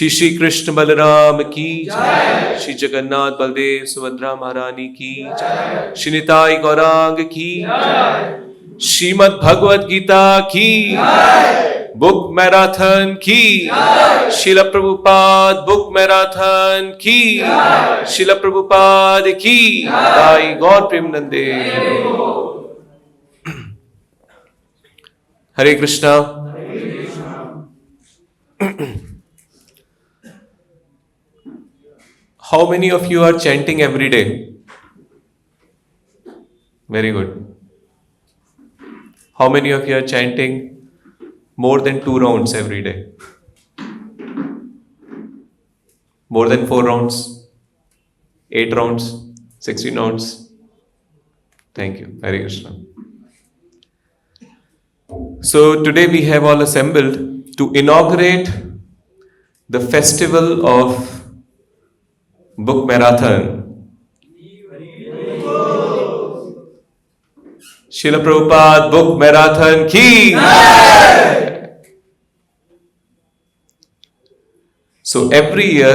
श्री श्री कृष्ण बलराम की जय। श्री जगन्नाथ बलदेव सुभद्रा महारानी की जय। श्री निताई गौरांग की जय। श्रीमद् भगवद गीता की जय। बुक मैराथन की जय। श्रील प्रभुपाद बुक मैराथन की जय। श्रील प्रभुपाद की जय। गौर प्रेमानंदे। हरे Krishna. How many of you are chanting every day? Very good. How many of you are chanting more than 2 rounds every day? More than 4 rounds? 8 rounds? 16 rounds? Thank you. Hare Krishna. So today we have all assembled to inaugurate the festival of Book Marathon. Srila Prabhupada Book Marathon ki jai. So every year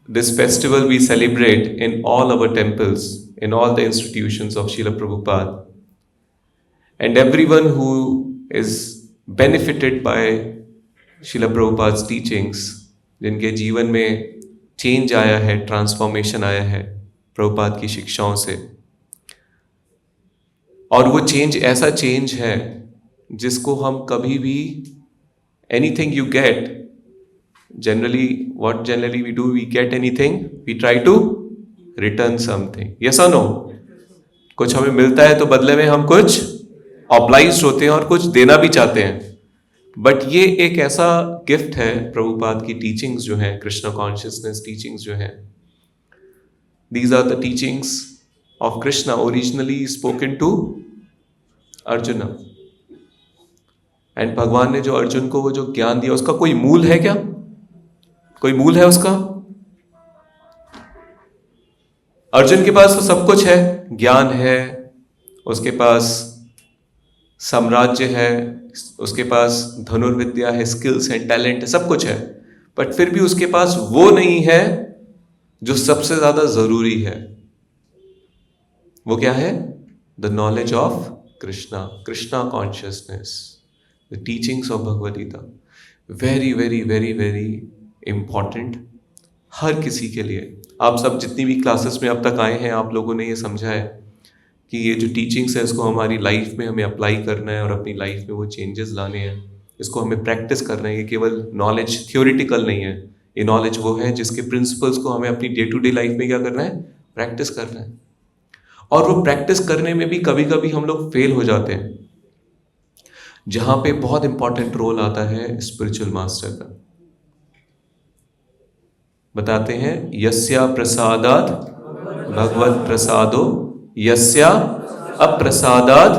this festival we celebrate in all our temples, in all the institutions of Srila Prabhupada. And everyone who is benefited by Srila Prabhupada's teachings, जिनके जीवन में change आया है, transformation आया है प्रभुपाद की शिक्षाओं से, और वो चेंज ऐसा चेंज है जिसको हम कभी भी anything you get, generally what generally we do, we get anything, we try to return something, yes और नो। कुछ हमें मिलता है तो बदले में हम कुछ ऑब्लाइज्ड होते हैं और कुछ देना भी चाहते हैं। बट ये एक ऐसा गिफ्ट है प्रभुपाद की टीचिंग्स जो हैं, कृष्ण कॉन्शियसनेस टीचिंग्स जो हैं, these are the teachings of Krishna originally spoken to Arjun. And भगवान ने जो अर्जुन को वो जो ज्ञान दिया, उसका कोई मूल है क्या? कोई मूल है उसका? अर्जुन के पास तो सब कुछ है, ज्ञान है, उसके पास साम्राज्य है, उसके पास धनुर्विद्या है, स्किल्स हैं, टैलेंट है, सब कुछ है, बट फिर भी उसके पास वो नहीं है जो सबसे ज्यादा जरूरी है। वो क्या है? The knowledge of Krishna, Krishna consciousness, the teachings of Bhagavad Gita. Very very very very important हर किसी के लिए। आप सब जितनी भी क्लासेस में अब तक आए हैं, आप लोगों ने ये समझा है कि ये जो टीचिंग्स है इसको हमारी लाइफ में हमें अप्लाई करना है और अपनी लाइफ में वो चेंजेस लाने हैं, इसको हमें प्रैक्टिस करना है। ये केवल नॉलेज थियोरिटिकल नहीं है, ये नॉलेज वो है जिसके प्रिंसिपल्स को हमें अपनी डे टू डे लाइफ में क्या करना है? प्रैक्टिस करना है। और वो प्रैक्टिस करने में भी कभी कभी हम लोग फेल हो जाते हैं, जहां पे बहुत इंपॉर्टेंट रोल आता है स्पिरिचुअल मास्टर का। बताते हैं, यस्या प्रसादात भगवत प्रसादो यस्या अप्रसादाद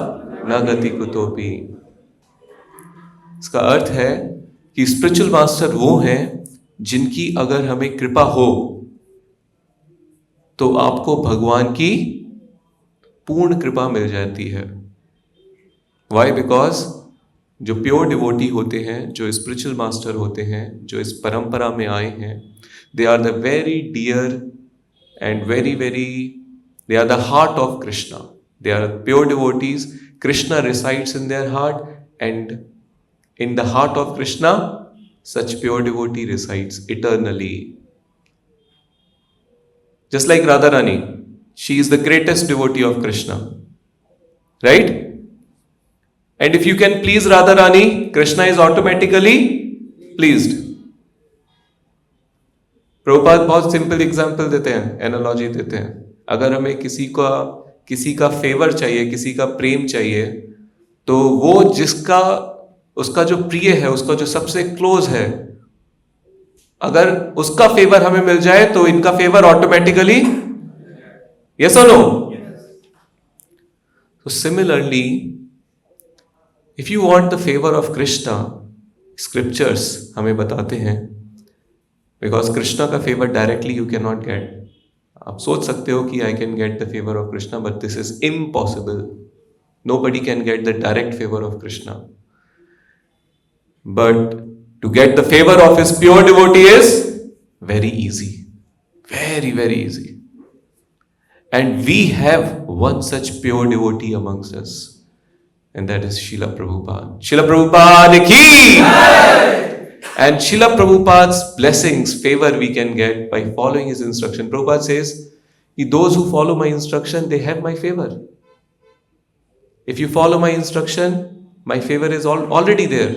न गति कुतोपि। इसका अर्थ है कि स्पिरिचुअल मास्टर वो हैं जिनकी अगर हमें कृपा हो तो आपको भगवान की पूर्ण कृपा मिल जाती है। वाई? बिकॉज जो प्योर डिवोटी होते हैं, जो स्पिरिचुअल मास्टर होते हैं, जो इस परंपरा में आए हैं, they are the very dear and very very they are the heart of Krishna. They are pure devotees. Krishna resides in their heart, and in the heart of Krishna such pure devotee resides eternally. Just like Radharani, she is the greatest devotee of Krishna, right? And if you can please Radharani, Krishna is automatically pleased. Prabhupada बहुत simple example देते हैं, analogy देते हैं। अगर हमें किसी का favour चाहिए, किसी का प्रेम चाहिए, तो वो जिसका उसका जो प्रिय है, उसका जो सबसे क्लोज है, अगर उसका फेवर हमें मिल जाए तो इनका फेवर ऑटोमेटिकली, यस और नो? तो similarly if you want the favour of Krishna, scriptures हमें बताते हैं, बिकॉज कृष्णा का favour directly you can not get. आप सोच सकते हो कि I can get the favour of Krishna, but this is impossible. Nobody can get the direct favour of Krishna, but to get the favour of his pure devotee is Very easy. Very, very easy. And we have one such pure devotee amongst us, and that is Srila Prabhupada. Srila Prabhupada ki! And Srila Prabhupada's blessings, favor we can get by following his instruction. Prabhupada says, those who follow my instruction, they have my favor. If you follow my instruction, my favor is already there.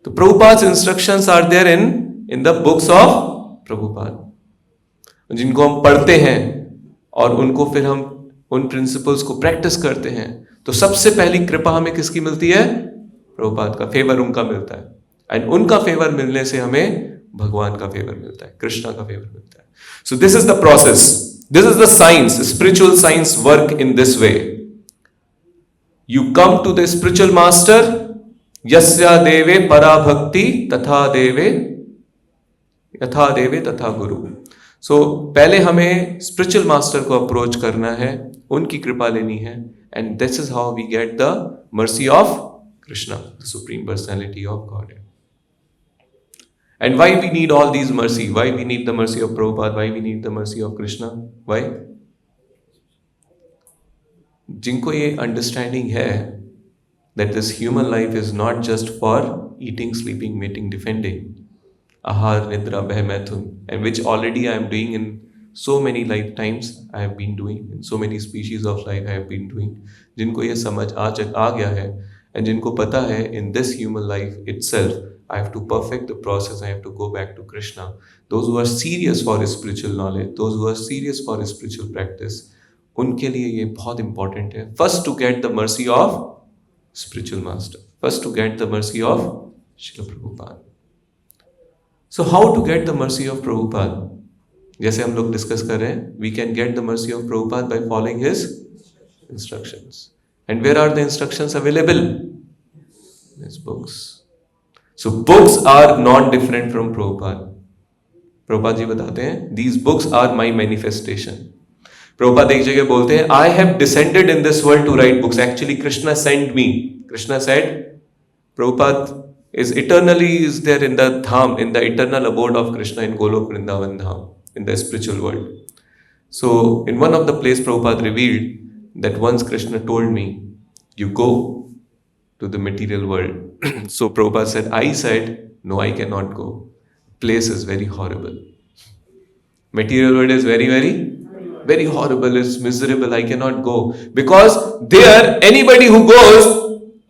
The Prabhupada's instructions are there in the books of Prabhupada, जिनको हम पढ़ते हैं और उनको फिर हम उन principles को प्रैक्टिस करते हैं, तो सबसे पहली कृपा हमें किसकी मिलती है? प्रभुपाद का फेवर उनका मिलता है, एंड उनका फेवर मिलने से हमें भगवान का फेवर मिलता है, कृष्णा का फेवर मिलता है. So this is the process, this is the science. Spiritual science work in this way. You come to the spiritual master, यस्या देवे परा भक्ति तथा देवे यथा देवे तथा गुरु. सो पहले हमें स्पिरिचुअल मास्टर को अप्रोच करना है, उनकी कृपा लेनी है, and this is how we get the mercy of Krishna, the supreme personality of God. And why we need all these mercy, why we need the mercy of Prabhupada, why we need the mercy of Krishna, why? जिनको ये understanding है that this human life is not just for eating, sleeping, mating, defending, ahar, nidra, beh, maithun, and which already I am doing in so many lifetimes. I have been doing in so many species of life. I have been doing. जिनको ये समझ आ गया है, and जिनको पता है in this human life itself I have to perfect the process. I have to go back to Krishna. Those who are serious for spiritual knowledge, those who are serious for spiritual practice, उनके लिए ये बहुत important है. First to get the mercy of spiritual master. First to get the mercy of Srila Prabhupada. So how to get the mercy of Prabhupada? जैसे हम लोग discuss कर रहे हैं, we can get the mercy of Prabhupada by following his instructions. And where are the instructions available? His books. So books are not different from Prabhupada. Prabhupada जी बताते हैं, these books are my manifestation. Prabhupada एक जगह बोलते हैं, I have descended in this world to write books. Actually, Krishna sent me. Krishna said, Prabhupada is eternally is there in the dham, in the eternal abode of Krishna in Golok Vrindavan dham, in the spiritual world. So, in one of the place, Prabhupada revealed that once Krishna told me, you go to the material world. So, Prabhupada said, I said, no, I cannot go. Place is very horrible. Material world is very, very horrible, it's miserable, I cannot go. Because there, anybody who goes,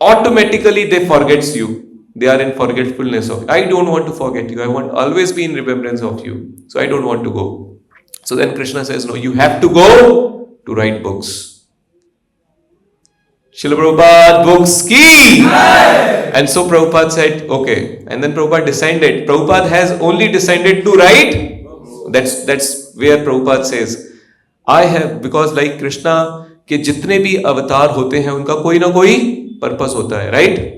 automatically they forgets you. They are in forgetfulness of you. I don't want to forget you. I want always be in remembrance of you. So I don't want to go. So then Krishna says, no, you have to go to write books. Srila Prabhupada books ki! And so Prabhupada said, okay. And then Prabhupada descended. Prabhupada has only descended to write. That's where Prabhupada says, I have, because like Krishna के जितने भी अवतार होते हैं उनका कोई ना कोई पर्पस होता है, राइट?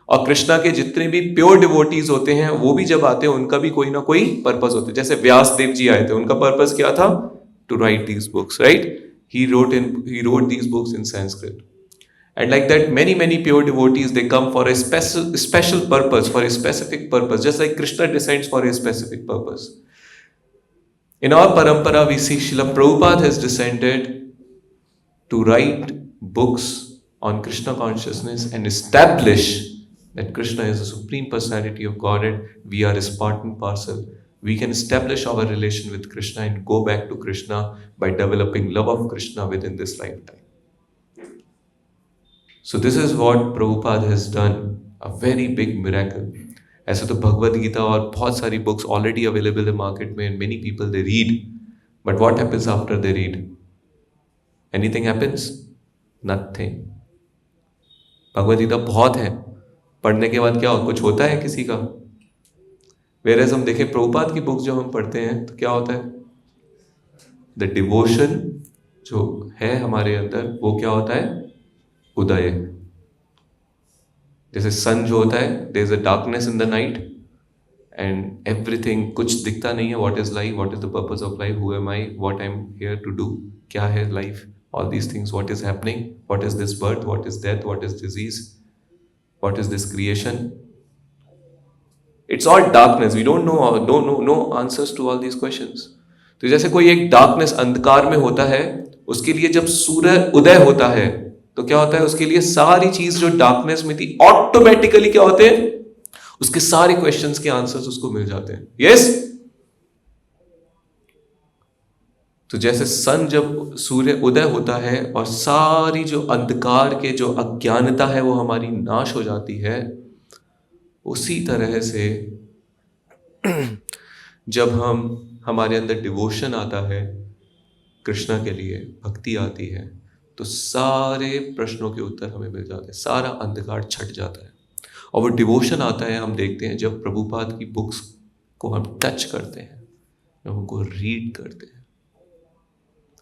और कृष्णा के जितने भी प्योर डिवोटीज होते हैं वो भी जब आते हैं उनका भी कोई ना कोई पर्पस होता है. जैसे व्यास देव जी आए थे, उनका पर्पस क्या था? To write these books, right? he wrote these books in Sanskrit. And like that, many pure devotees, they come for a special purpose, for a specific purpose, just like Krishna descends for a specific purpose. In our parampara, we see Srila Prabhupada has descended to write books on Krishna consciousness and establish that Krishna is the Supreme Personality of Godhead. We are his part and parcel. We can establish our relation with Krishna and go back to Krishna by developing love of Krishna within this lifetime. So this is what Prabhupada has done, a very big miracle. ऐसे तो भगवद गीता और बहुत सारी books already available है market में, many people they read, but what happens after they read? Anything happens? Nothing. Bhagavad Gita बहुत है, पढ़ने के बाद क्या कुछ होता है किसी का? वेरएज हम देखें प्रभुपाद की बुक्स जो हम पढ़ते हैं तो क्या होता है? द डिवोशन जो है हमारे अंदर वो क्या होता है? उदय. जैसे सन जो होता है, there is a darkness in the night and everything, कुछ दिखता नहीं है. What is life? What is the purpose of life? Who am I? What I am here to do? क्या है life? All these things. What is happening? What is this birth? What is death? What is disease? What is this creation? It's all darkness. We don't know no answers to all these questions. तो जैसे कोई एक darkness अंधकार में होता है, उसके लिए जब सूर्य उदय होता है तो क्या होता है, उसके लिए सारी चीज जो डार्कनेस में थी ऑटोमेटिकली क्या होते हैं, उसके सारे क्वेश्चंस के आंसर्स उसको मिल जाते हैं. यस. तो जैसे सन जब सूर्य उदय होता है और सारी जो अंधकार के जो अज्ञानता है वो हमारी नाश हो जाती है, उसी तरह से जब हमारे अंदर डिवोशन आता है कृष्णा के लिए, भक्ति आती है, तो सारे प्रश्नों के उत्तर हमें मिल जाते हैं, सारा अंधकार छट जाता है. और वो डिवोशन आता है, हम देखते हैं जब प्रभुपाद की बुक्स को हम टच करते हैं, जब उनको रीड करते हैं.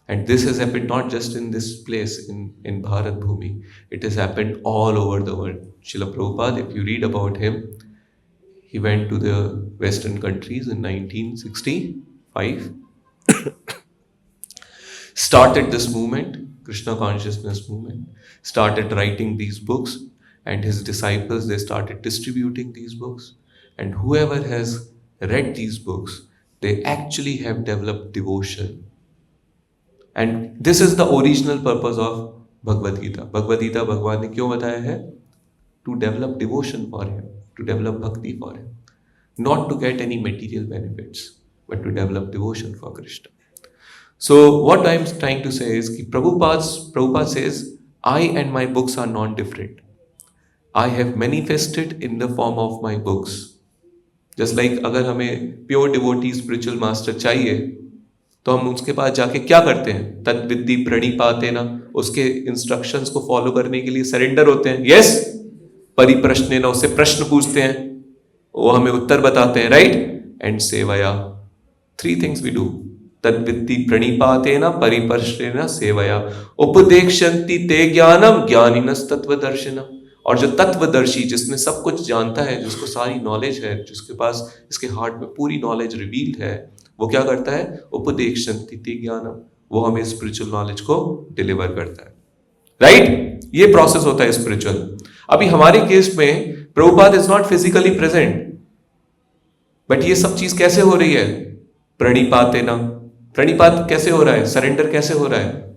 And this has happened not just in this place, in Bharat Bhumi. It has happened all over the world. Srila Prabhupada, if you read about him, he went to the Western countries in 1965, started this movement, Krishna consciousness movement, started writing these books, and his disciples, they started distributing these books. And whoever has read these books, they actually have developed devotion. And this is the original purpose of Bhagavad Gita. Bhagavad Gita भगवान ने क्यों बताया है? To develop devotion for him, to develop bhakti for him, not to get any material benefits, but to develop devotion for Krishna. So what I am trying to say is कि Prabhupada says, I and my books are non-different. I have manifested in the form of my books. Just like अगर हमें pure devotee spiritual master चाहिए, तो हम उसके पास जाके क्या करते हैं? तद्विद्धि प्रणिपातेन, उसके इंस्ट्रक्शंस को फॉलो करने के लिए सरेंडर होते हैं. यस. परिप्रश्नेन, उससे प्रश्न पूछते हैं, वो हमें उत्तर बताते हैं. राइट. एंड सेवया, 3 थिंग्स वी डू. तद्विद्धि प्रणिपातेन, परिप्रश्नेन, सेवया. उपदेक्षन्ति ते ज्ञानम ज्ञानिनस् तत्वदर्शिनम. और जो तत्वदर्शी, जिसने सब कुछ जानता है, जिसको सारी नॉलेज है, जिसके पास इसके हार्ट में पूरी नॉलेज रिवील्ड है, वो क्या करता है? उपदेक्षन्ति ते ज्ञानम, वो हमें स्पिरिचुअल नॉलेज को डिलीवर करता है. राइट. ये प्रोसेस होता है स्पिरिचुअल. अभी हमारे केस में Prabhupada is not physically present, but ये सब चीज कैसे हो रही है? प्रणिपातेन. प्रणिपात कैसे हो रहा है? सरेंडर कैसे हो रहा है?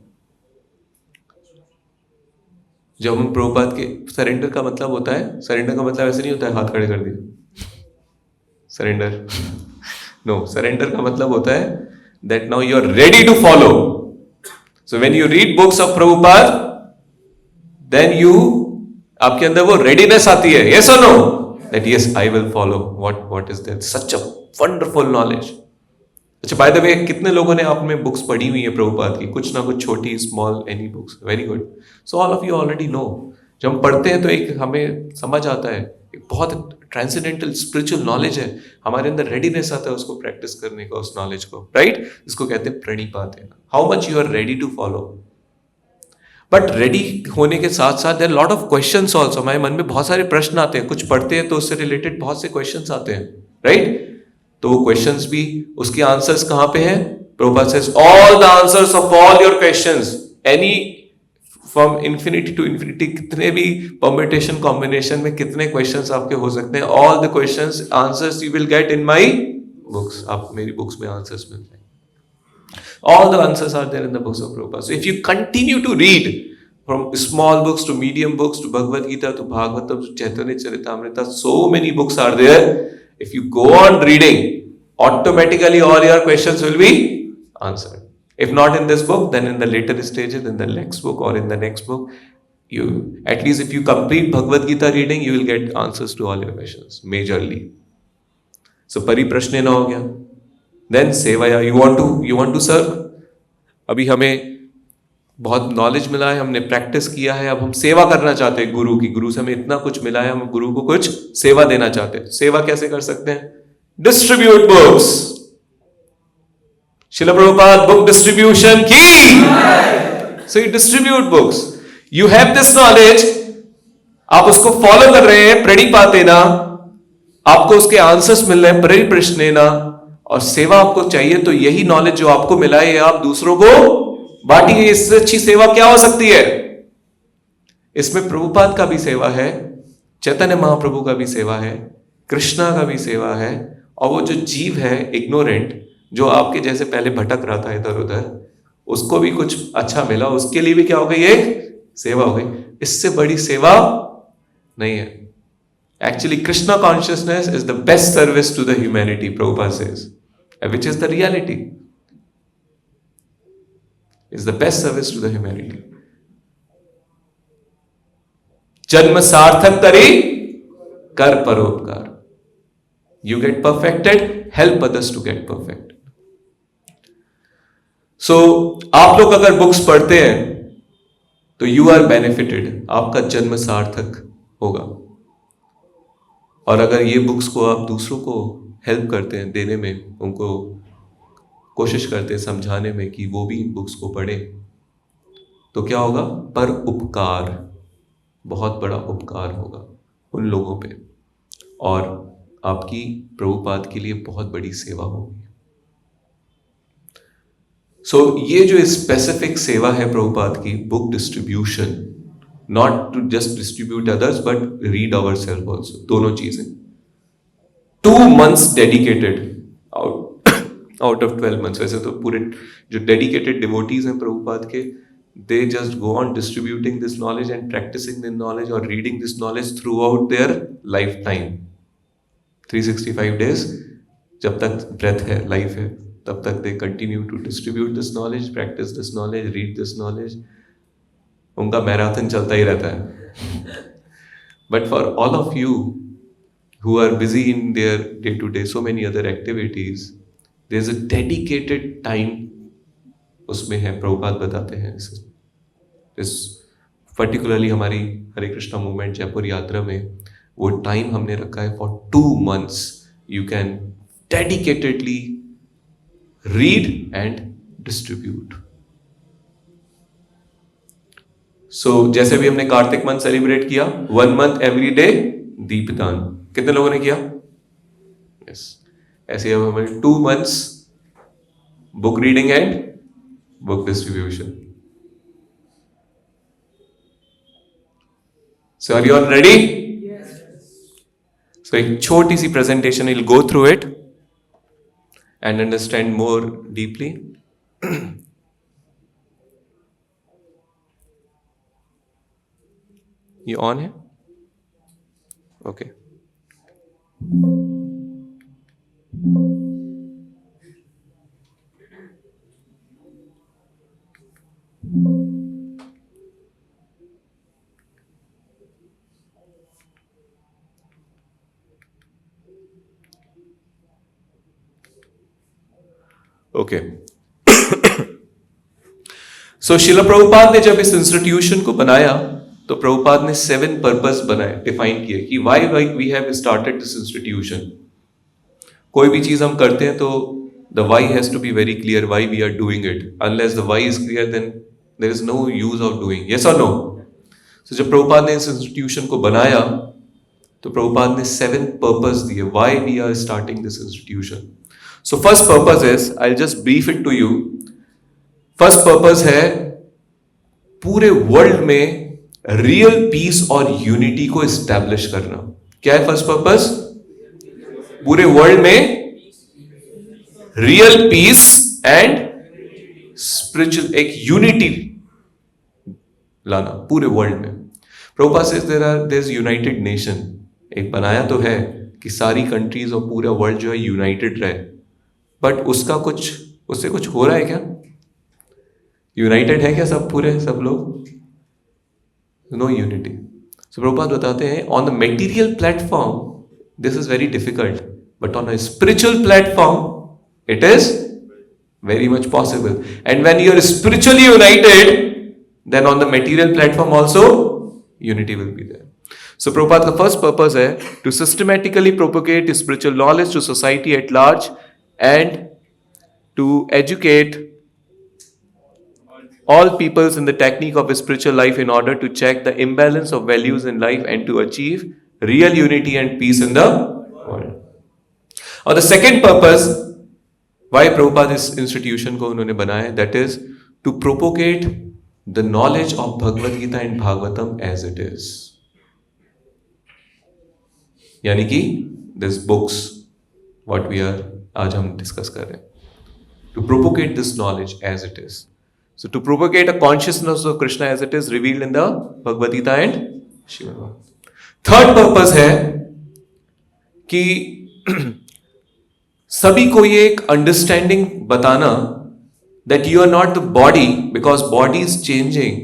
जब हम प्रभुपाद के, सरेंडर का मतलब होता है, सरेंडर का मतलब ऐसे नहीं होता है हाथ खड़े कर दिए सरेंडर. नो, सरेंडर का मतलब होता है that now you are ready to follow. So when you read books of Prabhupada, then आपके अंदर वो readiness आती है. Yes or no? That yes, I will follow. What is that? Such a wonderful knowledge. अच्छा, by the way, कितने लोगों ने आप में बुक्स पढ़ी हुई है प्रभुपाद की? कुछ ना कुछ छोटी, small, any books. Very good. So all of you already know. जब हम पढ़ते हैं तो एक हमें समझ आता है, एक बहुत ट्रांसेंडेंटल स्पिरिचुअल नॉलेज है, हमारे अंदर रेडीनेस आता है उसको प्रैक्टिस करने का, उस नॉलेज को. राइट. इसको कहते हैं प्रणिपातेन. How much you are ready to follow. But ready होने के साथ साथ there lot of questions also. हमारे मन में बहुत सारे प्रश्न आते हैं, कुछ पढ़ते हैं तो उससे रिलेटेड बहुत से क्वेश्चंस आते हैं. राइट. तो वो क्वेश्चंस भी, उसके आंसर्स कहां पे हैं? Prabhupada says all the answers of all your questions, any from infinity to infinity, कितने भी परम्यूटेशन कॉम्बिनेशन में कितने क्वेश्चंस आपके हो सकते हैं, all the questions answers you will get in my books. आप मेरी बुक्स में आंसर्स मिल जाएंगे. All the answers are there in the books of Prabhupada. So if you continue to read from small books to medium books to Bhagavad Gita to Bhagavatam to Chaitanya Charitamrita, so many books are there. If you go on reading, automatically all your questions will be answered. If not in this book, then in the later stages, in the next book or in the next book, you, at least if you complete Bhagavad Gita reading, you will get answers to all your questions, majorly. So परिप्रश्नेन हो गया. Then सेवया, you want to serve. अभी हमें बहुत knowledge मिला है, हमने practice किया है, अब हम सेवा करना चाहते हैं गुरु की. गुरु से हमें इतना कुछ मिला है, हम गुरु को कुछ सेवा देना चाहते हैं. सेवा कैसे कर सकते हैं? Distribute books. Srila Prabhupada book distribution की. So you distribute books. You have this knowledge, आप उसको फॉलो कर रहे हैं. प्रणिपातेन, आपको उसके आंसर्स मिल रहे हैं. परिप्रश्नेन, और सेवा आपको चाहिए तो यही नॉलेज जो आपको मिला है आप दूसरों को बांटिए. इससे अच्छी सेवा क्या हो सकती है? इसमें प्रभुपाद का भी सेवा है, चैतन्य महाप्रभु का भी सेवा है, कृष्णा का भी सेवा है, और वो जो जीव है इग्नोरेंट, जो आपके जैसे पहले भटक रहा था इधर उधर, उसको भी कुछ अच्छा मिला, उसके लिए भी क्या हो गई, एक सेवा हो गई। इससे बड़ी सेवा नहीं है। Actually, Krishna consciousness is the best service to the humanity, Prabhupada says, which is the reality. Is the best service to the humanity. जन्म सार्थक तरी कर परोपकार. You get perfected, help others to get perfect. So, आप लोग अगर books पढ़ते हैं तो you are benefited, आपका जन्म सार्थक होगा। और अगर ये बुक्स को आप दूसरों को हेल्प करते हैं देने में, उनको कोशिश करते हैं समझाने में कि वो भी इन बुक्स को पढ़ें, तो क्या होगा, पर उपकार, बहुत बड़ा उपकार होगा उन लोगों पे, और आपकी प्रभुपाद के लिए बहुत बड़ी सेवा होगी। सो ये जो स्पेसिफिक सेवा है प्रभुपाद की, book distribution, not to just distribute others but read ourselves also, दोनों चीजें। 2 months dedicated out of 12 months। वैसे तो पूरे जो dedicated devotees हैं प्रभुपाद के, they just go on distributing this knowledge and practicing the knowledge or reading this knowledge throughout their lifetime, 365 days, जब तक breath है, life है, तब तक they continue to distribute this knowledge, practice this knowledge, read this knowledge। उनका marathon चलता ही रहता है। But for all of you who are busy in their day to day so many other activities, there is a dedicated time उसमें है। प्रभुपाद बताते हैं इस पर्टिकुलरली हमारी हरे कृष्णा मूवमेंट जयपुर यात्रा में वो टाइम हमने रखा है for 2 months। You can dedicatedly read and distribute. So जैसे भी हमने कार्तिक मंथ सेलिब्रेट किया, 1 month एवरी डे दीपदान, कितने लोगों ने किया? यस। ऐसे अब हमारे 2 months book reading and book distribution. So are you all ready? So एक छोटी सी presentation, will go through it and understand more deeply. ये ऑन है? Okay. Okay. So Srila Prabhupada ने जब इस इंस्टीट्यूशन को बनाया तो प्रभुपाद ने 7 पर्पस बनाए, डिफाइन किए कि why we have started this institution. कोई भी चीज हम करते हैं तो the why has to be very clear, why we are doing it. Unless the why is clear then there is no use of doing, yes और no? So जब प्रभुपाद ने इस इंस्टीट्यूशन को बनाया तो प्रभुपाद ने 7 पर्पस दिए why we are starting this institution. So first purpose is, I just brief it to you. First purpose है पूरे वर्ल्ड में रियल पीस और यूनिटी को एस्टैब्लिश करना। क्या है फर्स्ट पर्पस? पूरे वर्ल्ड में रियल पीस एंड स्पिरिचुअल, एक यूनिटी लाना पूरे वर्ल्ड में। Prabhupada says there is united nation. एक बनाया तो है कि सारी कंट्रीज और पूरा वर्ल्ड जो है यूनाइटेड रहे, बट उसका उससे कुछ हो रहा है क्या? यूनाइटेड है क्या सब पूरे, सब लोग? No unity. सो प्रभुपाद बताते हैं on the material platform this is very difficult, but on a spiritual platform it is very much possible. And when you are spiritually united, then on the material platform also unity will be there. So Prabhupada का first purpose है to systematically propagate spiritual knowledge to society at large and to educate all peoples in the technique of spiritual life in order to check the imbalance of values in life and to achieve real unity and peace in the world. और the second purpose why Prabhupada इस institution को उन्होंने बनाया, that is to propagate the knowledge of Bhagavad Gita and Bhagavatam as it is. यानी कि this books what we are आज हम discuss कर रहे हैं, to propagate this knowledge as it is. So to propagate a consciousness of Krishna as it is revealed in the Bhagavad Gita and Srimad Bhagavatam. Third purpose है कि सभी को ये एक अंडरस्टैंडिंग बताना that you are not the body, because body is changing.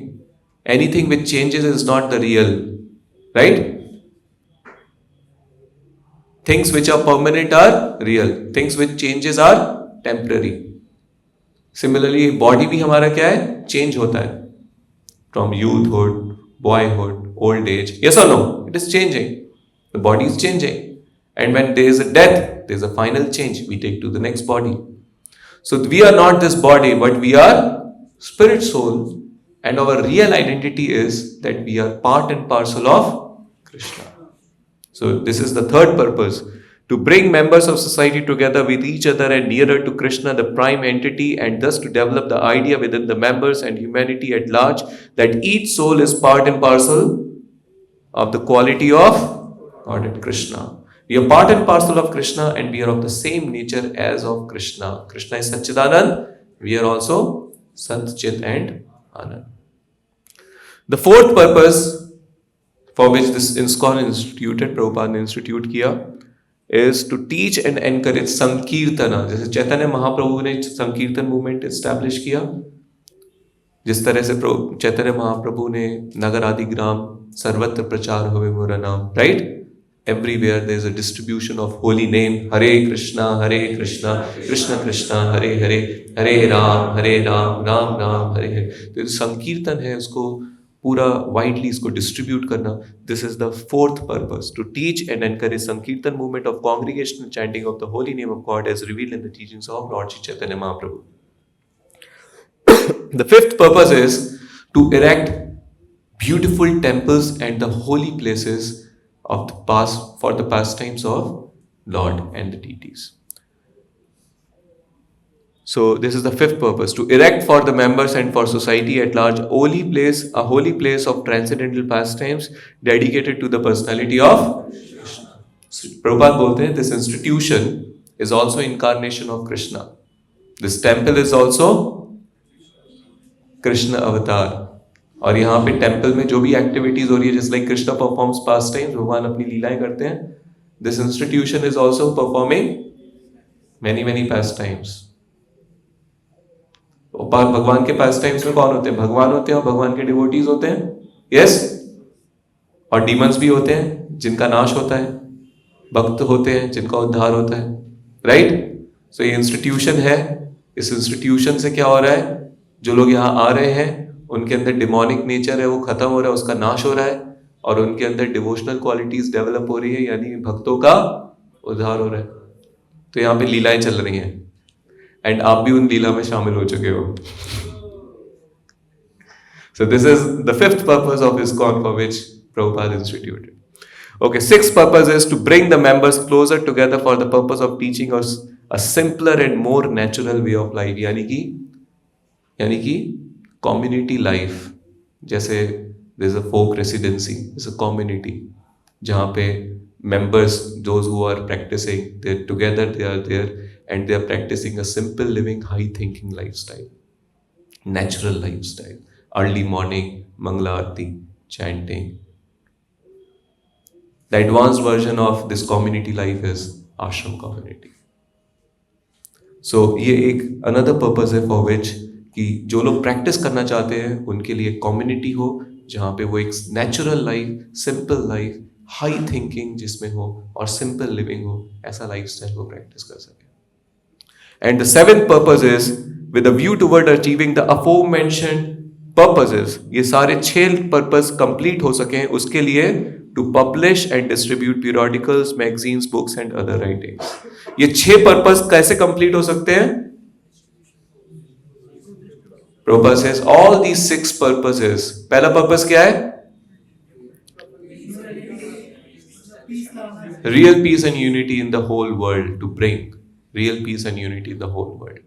Anything which changes is not the real, right? Things which are permanent are real. Things which changes are temporary. Similarly body भी हमारा क्या है, change होता है from youthhood, boyhood, old age. Yes और no? It is changing. The body is changing and when there is a death there is a final change. We take to the next body. So we are not this body but we are spirit soul and our real identity is that we are part and parcel of Krishna. So this is the third purpose, to bring members of society together with each other and nearer to Krishna, the prime entity, and thus to develop the idea within the members and humanity at large that each soul is part and parcel of the quality of God and Krishna. We are part and parcel of Krishna and we are of the same nature as of Krishna. Krishna is Satchidanand, we are also Sat, Chit and Anand. The fourth purpose for which this ISKCON instituted, Prabhupada ने institute किया, is to teach and encourage Sankirtana. जैसे चैतन्य महाप्रभु ने संकीर्तन movement establish किया, जिस तरह से चैतन्य महाप्रभु ने नगर आदि ग्राम सर्वत्र प्रचार होवे मोरा नाम, right? Everywhere there is a distribution of holy name. Hare Krishna Krishna Krishna Hare Hare, Hare Ram Ram Ram Hare Hare. तो संकीर्तन है, उसको पूरा वाइडली इसको डिस्ट्रीब्यूट करना. This is the fourth purpose, to teach and encourage sankirtan movement of congregational chanting of the holy name of God as revealed in the teachings of Lord Shri Chaitanya Mahaprabhu. The fifth purpose is to erect beautiful temples and the Holi places of the past for the past times of Lord and the deities. So this is the fifth purpose, to erect for the members and for society at large a holy place of transcendental pastimes dedicated to the personality of Krishna. Prabhupada बोलते हैं, this institution is also incarnation of Krishna. This temple is also Krishna avatar. और यहाँ पे temple में जो भी activities हो रही है, जैसे like Krishna performs past times, भगवान अपनी लीलाएं करते हैं, this institution is also performing many past times. भगवान के पास टाइम्स में कौन होते हैं? भगवान होते हैं और भगवान के डिवोटीज होते हैं. यस. और डीमंस भी होते हैं जिनका नाश होता है, भक्त होते हैं जिनका उद्धार होता है, राइट? सो ये इंस्टीट्यूशन है. इस इंस्टीट्यूशन से क्या हो रहा है? जो लोग यहाँ आ रहे हैं उनके अंदर डिमोनिक नेचर है वो खत्म हो रहा है, उसका नाश हो रहा है, और उनके अंदर डिवोशनल क्वालिटीज डेवलप हो रही है, यानी भक्तों का उद्धार हो रहा है. तो यहाँ पे लीलाएं चल रही हैं एंड आप भी उन लीला में शामिल हो चुके हो. So this is the fifth purpose of ISKCON for which Prabhupada instituted. Okay, sixth purpose is to bring the members closer together for the purpose of teaching us a simpler and more natural way of life. यानी कि community life. जैसे there is a folk residency, there's a community जहाँ पे members, those who are practicing, they're together, they are there and they are practicing a simple living, high thinking lifestyle, natural lifestyle, early morning Mangala Aarti, chanting. The advanced version of this community life is ashram community. So ये एक another purpose है for which कि जो लोग practice करना चाहते हैं उनके लिए community हो जहाँ पे वो एक natural life, simple life, high thinking जिसमें हो और simple living हो, ऐसा lifestyle वो practice कर सके. And the seventh purpose is with a view toward achieving the aforementioned purposes. ये सारे 6 purpose complete हो सकें उसके लिए to publish and distribute periodicals, magazines, books and other writings. ये 6 purpose कैसे complete हो सकते हैं? Prabhupada says all these 6 purposes. पहला purpose क्या है? Real peace and unity in the whole world, to bring real peace and unity in the whole world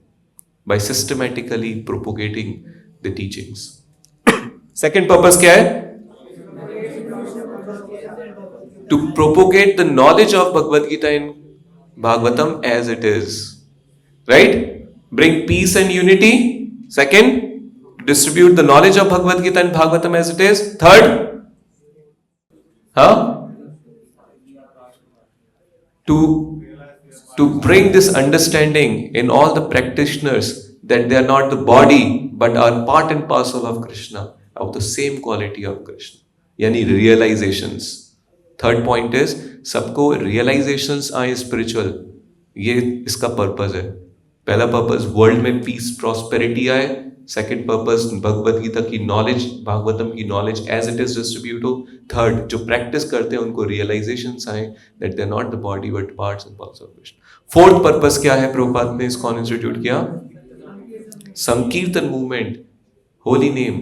by systematically propagating the teachings. Second purpose क्या है? to propagate the knowledge of Bhagavad Gita in Bhagavatam as it is. Right? Bring peace and unity. Second, distribute the knowledge of Bhagavad Gita in Bhagavatam as it is. Third, to bring this understanding in all the practitioners that they are not the body but are part and parcel of Krishna, of the same quality of Krishna. यानी realizations. Third point is सबको realizations आए spiritual. ये इसका purpose है. पहला purpose world में peace prosperity आए. Second purpose Bhagavad Gita की नॉलेज, भागवतम की knowledge as it is distribute हो. थर्ड, जो प्रैक्टिस करते हैं उनको रियलाइजेशंस आए that they are not the body but parts and parts of Krishna. Fourth purpose क्या है प्रभुपाद ने इस्कॉन इंस्टीट्यूट किया? Sankirtan movement, holy name,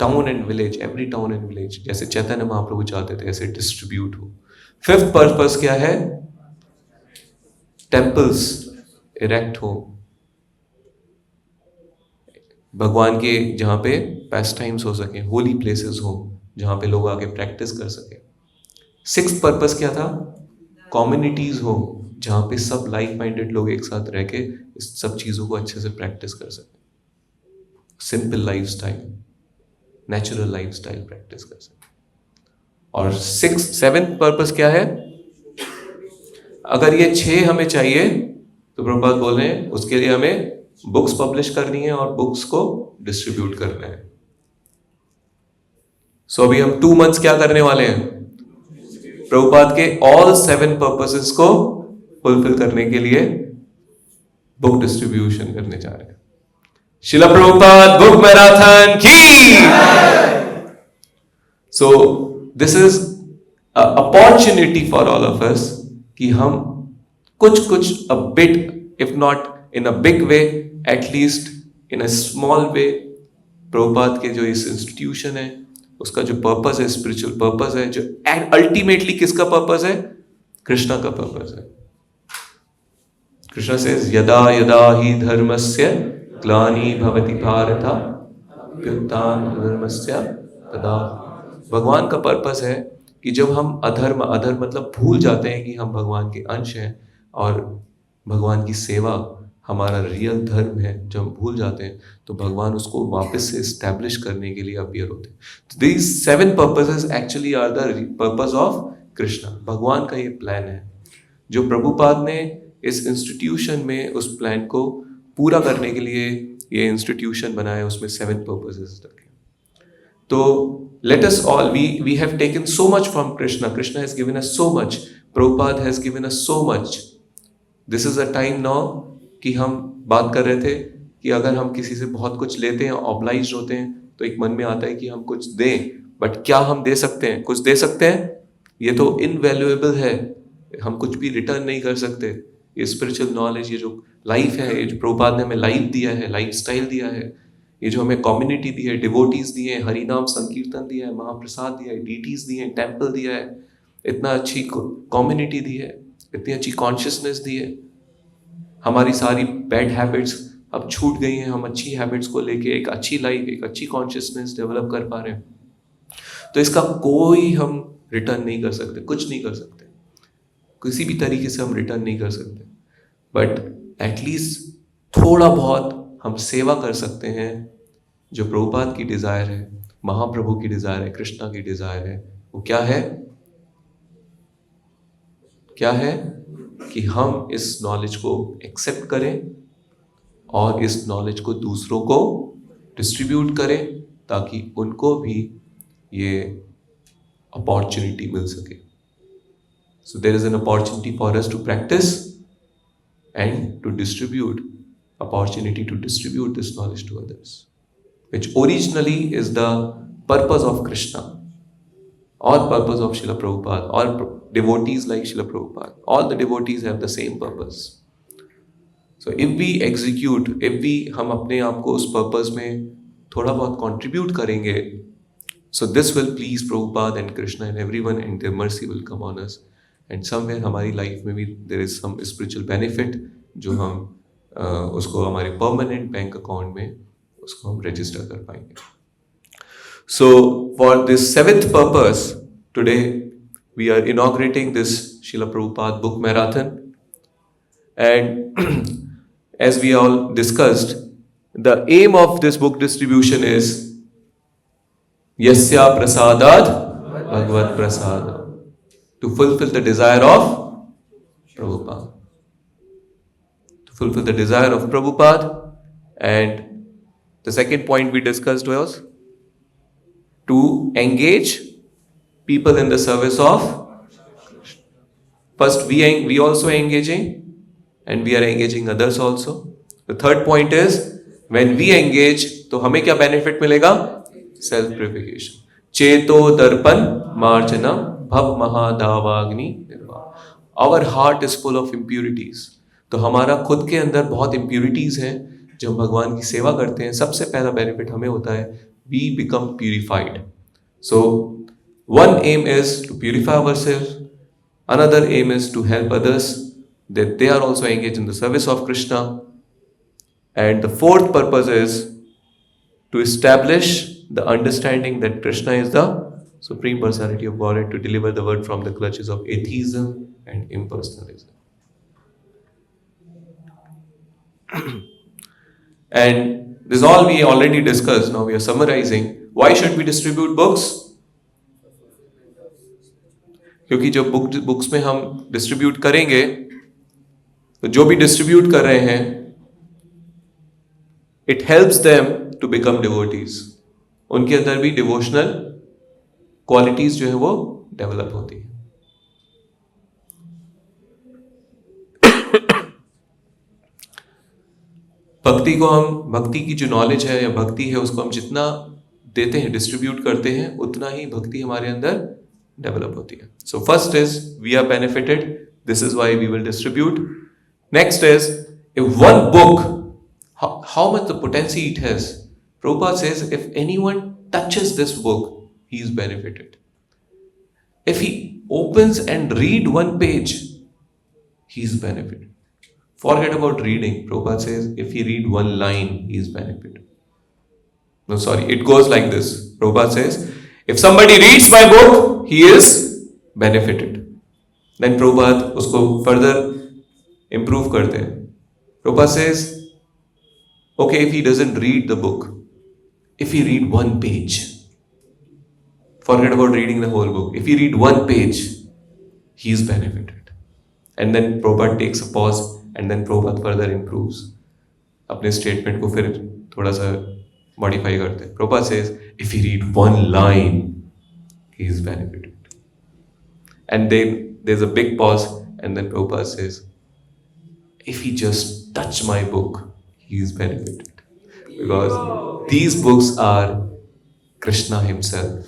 town and village, every town and village, जैसे चैतन्य महाप्रभु चाहते थे ऐसे डिस्ट्रीब्यूट हो. फिफ्थ पर्पस क्या है? टेम्पल्स इरेक्ट हो भगवान के, जहां पे पैस टाइम्स हो सके, होली प्लेसेस हो जहां पे लोग आके प्रैक्टिस कर सके. सिक्स्थ पर्पस क्या था? कम्युनिटीज हो जहां पे सब लाइक माइंडेड लोग एक साथ रह के इस सब चीजों को अच्छे से प्रैक्टिस कर सके. Simple lifestyle, natural lifestyle practice कर सके. और सेवेंथ पर्पस क्या है? अगर ये 6 हमें चाहिए तो प्रभुपाद बोल रहे हैं उसके लिए हमें बुक्स पब्लिश करनी है और बुक्स को डिस्ट्रीब्यूट करना है. सो अभी हम 2 मंथ्स क्या करने वाले हैं? प्रभुपाद के ऑल 7 पर्पसेस को फुलफिल करने के लिए बुक डिस्ट्रीब्यूशन करने जा रहे हैं. शिला प्रभुपाद बुक मैराथन की. सो this is opportunity for all of us कि हम कुछ a bit, if not in a big way, at least in a small way, Prabhupada के जो इस इंस्टीट्यूशन है उसका जो पर्पस है, स्पिरिचुअल पर्पस है, जो अल्टीमेटली किसका पर्पस है? कृष्णा का पर्पस है. कृष्णा से यदा यदा ही धर्मस्य ग्लानि भवति भारत अभ्युत्थान धर्मस्य तदा. भगवान का पर्पस है कि जब हम अधर्म मतलब भूल जाते हैं कि हम भगवान के अंश हैं और भगवान की सेवा हमारा रियल धर्म है, जब हम भूल जाते हैं तो भगवान उसको वापस से एस्टैब्लिश करने के लिए अपीयर होते हैं. These 7 purposes actually are the purpose of Krishna. भगवान का ये प्लान है जो प्रभुपाद ने इस इंस्टीट्यूशन में उस प्लान को पूरा करने के लिए ये इंस्टीट्यूशन बनाया. उसमें 7 पर्पसेस रखे. तो let us all, we have taken so much from Krishna. Krishna has given us so much. Prabhupada has given us so much. This is a time now कि हम बात कर रहे थे कि अगर हम किसी से बहुत कुछ लेते हैं, ऑब्लाइज्ड होते हैं, तो एक मन में आता है कि हम कुछ दें, बट क्या हम दे सकते हैं? कुछ दे सकते हैं? ये तो इनवैल्यूएबल है, हम कुछ भी रिटर्न नहीं कर सकते. ये स्पिरिचुअल नॉलेज, ये जो लाइफ है, ये जो प्रभुपाद ने हमें लाइफ दिया है, लाइफ स्टाइल दिया है, ये जो हमें कम्युनिटी दी है, डिवोटीज दिए हैं, हरिनाम संकीर्तन दिया है, महाप्रसाद दिया है, डीटीज दिए हैं, टेम्पल दिया है, इतना अच्छी कम्युनिटी दी है, इतनी अच्छी कॉन्शियसनेस दी है. हमारी सारी बैड हैबिट्स अब छूट गई हैं. हम अच्छी हैबिट्स को लेके एक अच्छी लाइफ, एक अच्छी कॉन्शियसनेस डेवलप कर पा रहे हैं. तो इसका कोई हम रिटर्न नहीं कर सकते, कुछ नहीं कर सकते, किसी भी तरीके से हम रिटर्न नहीं कर सकते. बट एटलीस्ट थोड़ा बहुत हम सेवा कर सकते हैं. जो प्रभुपाद की डिजायर है, महाप्रभु की डिजायर है, कृष्णा की डिजायर है, वो क्या है? क्या है कि हम इस नॉलेज को एक्सेप्ट करें और इस नॉलेज को दूसरों को डिस्ट्रीब्यूट करें ताकि उनको भी ये अपॉर्चुनिटी मिल सके. So there is an opportunity for us to practise and to distribute, opportunity to distribute this knowledge to others, which originally is the purpose of Krishna or purpose of Srila Prabhupada or devotees like Srila Prabhupada. All the devotees have the same purpose. So if we execute, हम अपने आप को उस purpose में थोड़ा बहुत contribute करेंगे, so this will please Prabhupada and Krishna and everyone, and their mercy will come on us. And somewhere हमारी life में भी there is some spiritual benefit जो हम उसको हमारे परमानेंट बैंक अकाउंट में उसको हम रजिस्टर कर पाएंगे. So for this 7th purpose today we are inaugurating this Srila Prabhupada book marathon. And as we all discussed, the aim of this book distribution is Yasya Prasadad Bhagavad Prasadam, to fulfill the desire of Prabhupada. To fulfill the desire of Prabhupada. And the second point we discussed was to engage people in the service of Krishna. First, we also are engaging, and we are engaging others also. The third point is, when we engage, तो हमें क्या benefit मिलेगा? Self purification. चेतो दर्पण मार्जनम भव महादावाग्नि निर्वाण. Our heart is full of impurities. तो हमारा खुद के अंदर बहुत impurities हैं. जब भगवान की सेवा करते हैं, सबसे पहला benefit हमें होता है, we become purified. So one aim is to purify ourselves. Another aim is to help others, that they are also engaged in the service of Krishna. And the fourth purpose is to establish the understanding that Krishna is the Supreme Personality of Godhead, to deliver the word from the clutches of atheism and impersonalism. And this all we already discussed. Now we are summarizing. Why should we distribute books? क्योंकि जब books में हम distribute करेंगे, तो जो भी distribute कर रहे हैं, it helps them to become devotees. उनके अंदर भी डिवोशनल क्वालिटीज जो है वो डेवलप होती है. भक्ति की जो नॉलेज है या भक्ति है, उसको हम जितना देते हैं, डिस्ट्रीब्यूट करते हैं, उतना ही भक्ति हमारे अंदर डेवलप होती है. So first is we are benefited. This is why we will distribute. Next is, if one book, how much the potency it has. Prabhupada says, if anyone touches this book, he is benefited. If he opens and read one page, he is benefited. Forget about reading. Prabhupada says, if he read one line, he is benefited. No, sorry, it goes like this. Prabhupada says, if somebody reads my book, he is benefited. Then Prabhupada usko further improve karte hain. Prabhupada says, okay, if he doesn't read the book, if he read one page, forget about reading the whole book. If he read one page, he is benefited. And then Prabhupada takes a pause, and then Prabhupada further improves. अपने statement को फिर थोड़ा सा modify करते हैं. Prabhupada says, if he read one line, he is benefited. And then there's a big pause, and then Prabhupada says, if he just touch my book, he is benefited. Because these books are Krishna himself.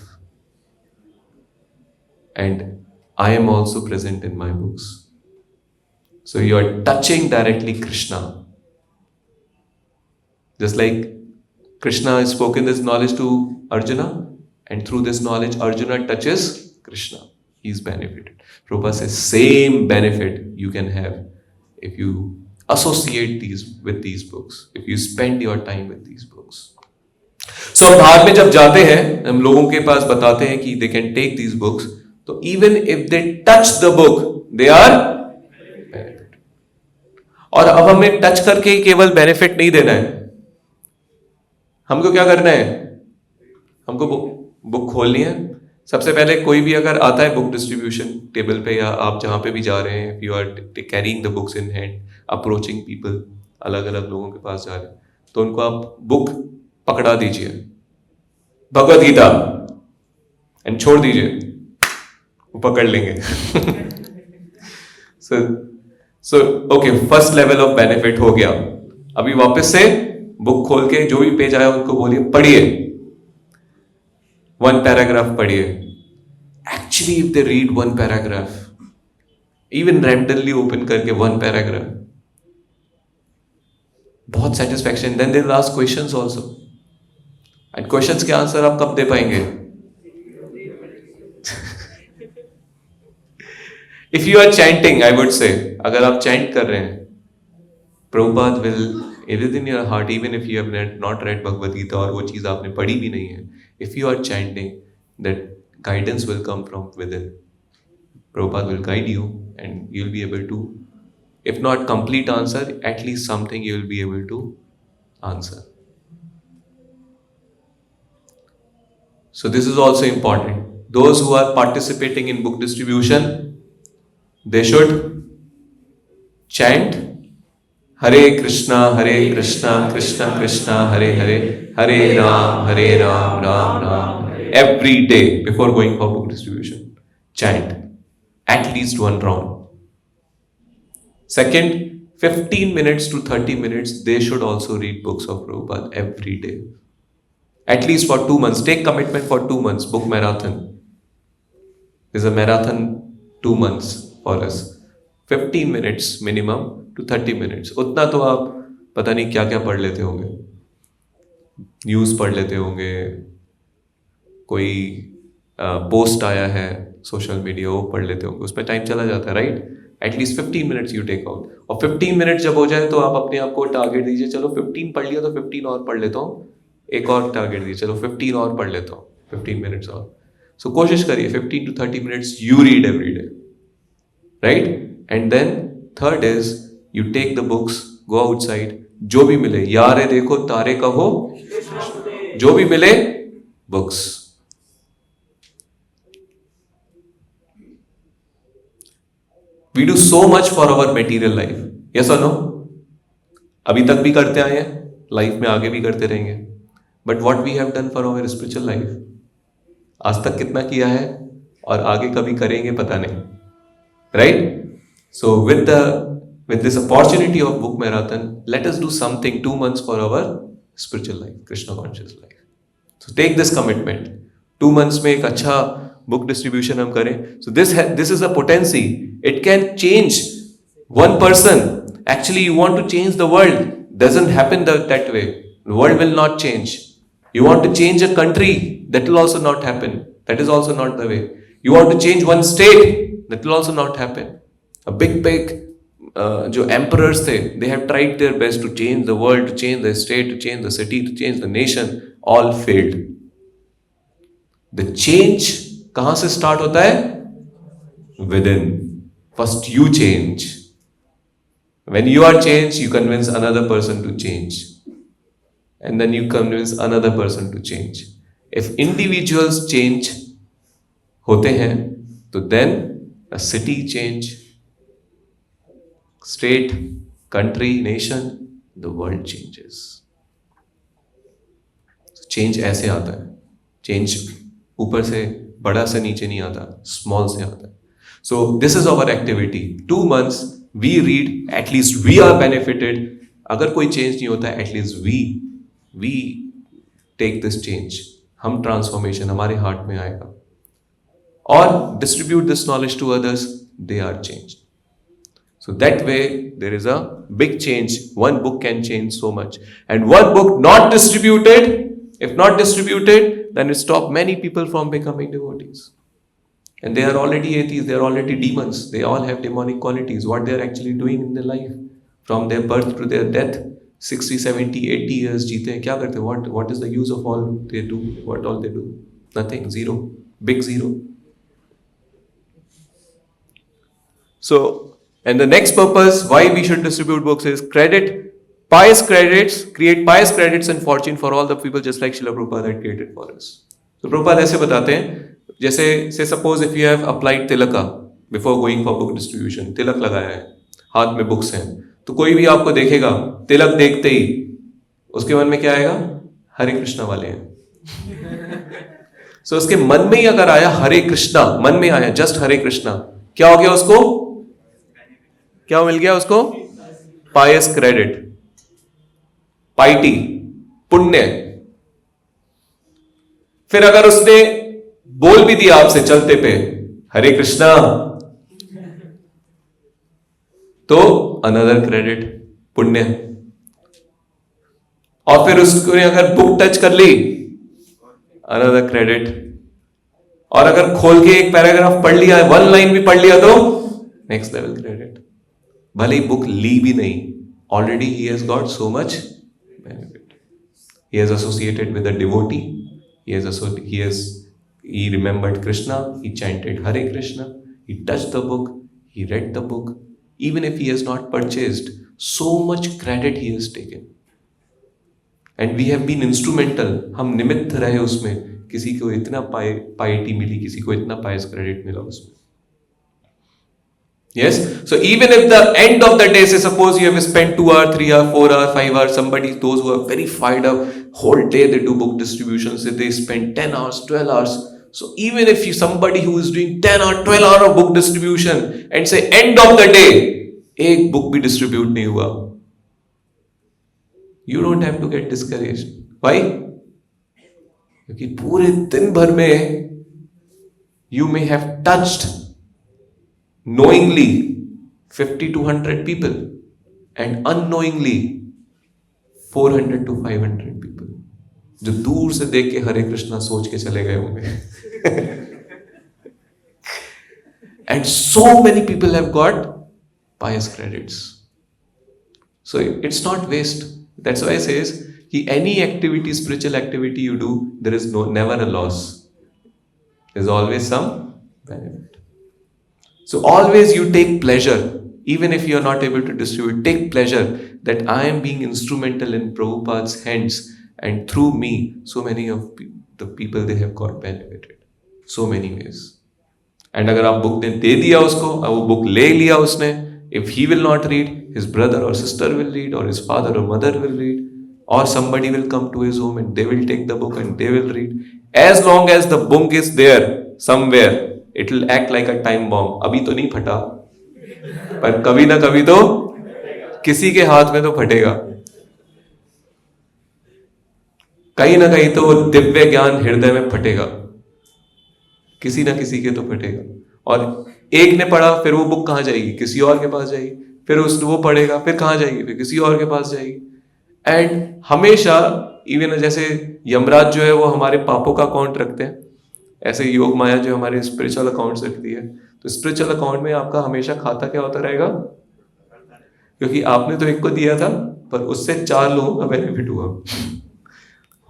And I am also present in my books. So you are touching directly Krishna. Just like Krishna has spoken this knowledge to Arjuna, and through this knowledge Arjuna touches Krishna. He is benefited. Prabhupada says same benefit you can have if you associate with these books, if you spend your time with these books. So बाद में जब जाते हैं, हम लोगों के पास बताते हैं कि they can take these books, तो even if they touch the book, they are benefited. और अब हमें टच करके केवल बेनिफिट नहीं देना है. हमको क्या करना है? हमको बुक खोलनी है. सबसे पहले कोई भी अगर आता है बुक डिस्ट्रीब्यूशन टेबल पे, या आप जहाँ पे भी जा रहे हैं, you are carrying the books in hand, approaching people, अलग अलग लोगों के पास जा रहे हैं, तो उनको आप बुक पकड़ा दीजिए, भगवद गीता, एंड छोड़ दीजिए, वो पकड़ लेंगे. So okay, first level of benefit हो गया. अभी वापस से बुक खोल के जो भी पेज आया उनको बोलिए पढ़िए, one paragraph पढ़िए. Actually, if they read one paragraph, even randomly open करके one paragraph, बहुत satisfaction. Then they will ask questions also. And questions के आंसर आप कब दे पाएंगे? If you are chanting, I would say, अगर आप chant कर रहे हैं, Prabhupada will, within your heart, even if you have not read Bhagavad Gita और वो चीज़ आपने पढ़ी भी नहीं है, if you are chanting, that guidance will come from within. Prabhupada will guide you and you'll be able to, if not complete answer, at least something you will be able to answer. So this is also important. Those who are participating in book distribution, they should chant Hare Krishna, Krishna Krishna, Hare Hare, Hare Ram, Ram Ram, Hare. Every day before going for book distribution. Chant at least one round. Second, 15 minutes to 30 minutes, they should also read books of Prabhupada every day. At least for 2 months. Take commitment for 2 months, book marathon. There's a marathon 2 months for us. 15 minutes minimum to 30 minutes. उतना तो आप पता नहीं क्या क्या पढ़ लेते होंगे, न्यूज़ पढ़ लेते होंगे, कोई पोस्ट आया है सोशल मीडिया वो पढ़ लेते होंगे, उसमें टाइम चला जाता है, right? At least 15 minutes you take out. और 15 मिनट्स जब हो जाए तो आप अपने आप को टारगेट दीजिए, चलो 15 पढ़ लिया तो 15 और पढ़ लेता हूँ. एक और टारगेट दीजिए, चलो 15 और पढ़ लेता हूँ, 15 मिनट्स और. सो कोशिश करिए 15 to 30 minutes you read every day, right? And then third is you take the books, go outside, जो भी मिले, यारे देखो तारे कहो, जो भी मिले books. We do so much for our material life. Yes or no? अभी तक भी करते आए हैं, लाइफ में आगे भी करते रहेंगे. But what we have done for our spiritual life? आज तक कितना किया है और आगे कभी करेंगे पता नहीं, right? So with this opportunity of book marathon, let us do something 2 months for our spiritual life, Krishna conscious life. So take this commitment. 2 months में एक अच्छा book distribution हम करें. So this is a potency. It can change one person. Actually, you want to change the world. Doesn't happen that way. The world will not change. You want to change a country. That will also not happen. That is also not the way. You want to change one state. That will also not happen. A big जो emperors थे, they have tried their best to change the world, to change the state, to change the city, to change the nation. All failed. The change कहाँ से start होता है? Within. First you change. When you are changed, you convince another person to change. And then you convince another person to change. If individuals change होते हैं, तो then a city change, state, country, nation, the world changes. So change ऐसे आता है. Change ऊपर से, बड़ा से नीचे नहीं आता, स्मॉल से आता है. So this is our activity. 2 months we read, at least we are benefited. अगर कोई चेंज नहीं होता है, at least we take this change. हम ट्रांसफॉर्मेशन हमारे हार्ट में आएगा. और distribute this knowledge to others, they are change. So that way there is a big change. One book can change so much. And one book not distributed, if not distributed, then it stop many people from becoming devotees. And they are already atheists, they are already demons. They all have demonic qualities. What they are actually doing in their life, from their birth to their death, 60, 70, 80 years जीते हैं, क्या करते हैं? What is the use of all they do? What all they do? Nothing, zero, big zero. So, and the next purpose why we should distribute books is pious credits, create pious credits and fortune for all the people, just like Srila Prabhupada had created for us. So Prabhupada ऐसे बताते हैं, जैसे say suppose if you have applied tilaka before going for book distribution, तिलक लगाया है, हाथ में books हैं, तो कोई भी आपको देखेगा, तिलक देखते ही उसके मन में क्या आएगा? हरे कृष्णा वाले हैं. So उसके मन में ही अगर आया हरे कृष्णा, मन में आया जस्ट हरे कृष्णा, क्या हो गया उसको? क्या मिल गया उसको? पायस क्रेडिट, पाइटी, पुण्य. फिर अगर उसने बोल भी दिया आपसे चलते पे हरे कृष्णा, तो अनदर क्रेडिट, पुण्य. और फिर उसने अगर बुक टच कर ली, अनदर क्रेडिट. और अगर खोल के एक पैराग्राफ पढ़ लिया, 1 लाइन भी पढ़ लिया, तो नेक्स्ट लेवल क्रेडिट. भले ही बुक ली भी नहीं, already he has got so much benefit. He has associated with a devotee. He remembered Krishna. He chanted Hare Krishna. He touched the book, he read the book, even if he has not purchased, so much credit he has taken. And we have been instrumental, हम निमित्त रहे उसमें, किसी को इतना पाइटी मिली, किसी को इतना पायस क्रेडिट मिला उसमें. Yes, so even if the end of the day, say suppose you have spent 2 hours, 3 hours, 4 hours, 5 hours, somebody, those who are very fired up, whole day they do book distribution, say they spend 10 hours, 12 hours. So even if you, somebody who is doing 10 or 12 hours of book distribution and say end of the day, एक book भी distribute नहीं हुआ, you don't have to get discouraged. Why? क्योंकि पूरे दिन भर में you may have touched knowingly 50 to 100 people and unknowingly 400 to 500 people जो दूर से देख के हरे कृष्णा सोच के चले गए होंगे. And so many people have got pious credits. So it's not waste. That's why it says कि any activity, spiritual activity you do, there is never a loss. There's always some benefit. So always you take pleasure, even if you are not able to distribute, take pleasure that I am being instrumental in Prabhupada's hands, and through me, so many of the people, they have got benefited. So many ways. And अगर आप book दे दिया उसको, वो book ले लिया उसने, if he will not read, his brother or sister will read, or his father or mother will read, or somebody will come to his home and they will take the book and they will read. As long as the book is there somewhere, it will act like a time bomb. अभी तो नहीं फटा, पर कभी ना कभी तो किसी के हाथ में तो फटेगा. कहीं ना कहीं तो वो दिव्य ज्ञान हृदय में फटेगा, किसी ना किसी के तो फटेगा. और एक ने पढ़ा, फिर वो बुक कहाँ जाएगी? किसी और के पास जाएगी. फिर वो पढ़ेगा, फिर कहाँ जाएगी? फिर किसी और के पास जाएगी. एंड हमेशा इवन जैसे यमराज जो है वो हमारे पापों का अकाउंट रखते हैं, ऐसे योग माया जो हमारे स्पिरिचुअल अकाउंट्स रखती है. तो स्पिरिचुअल अकाउंट में आपका हमेशा खाता क्या होता रहेगा? क्योंकि आपने तो एक को दिया था, पर उससे 4 लोगों का बेनिफिट हुआ.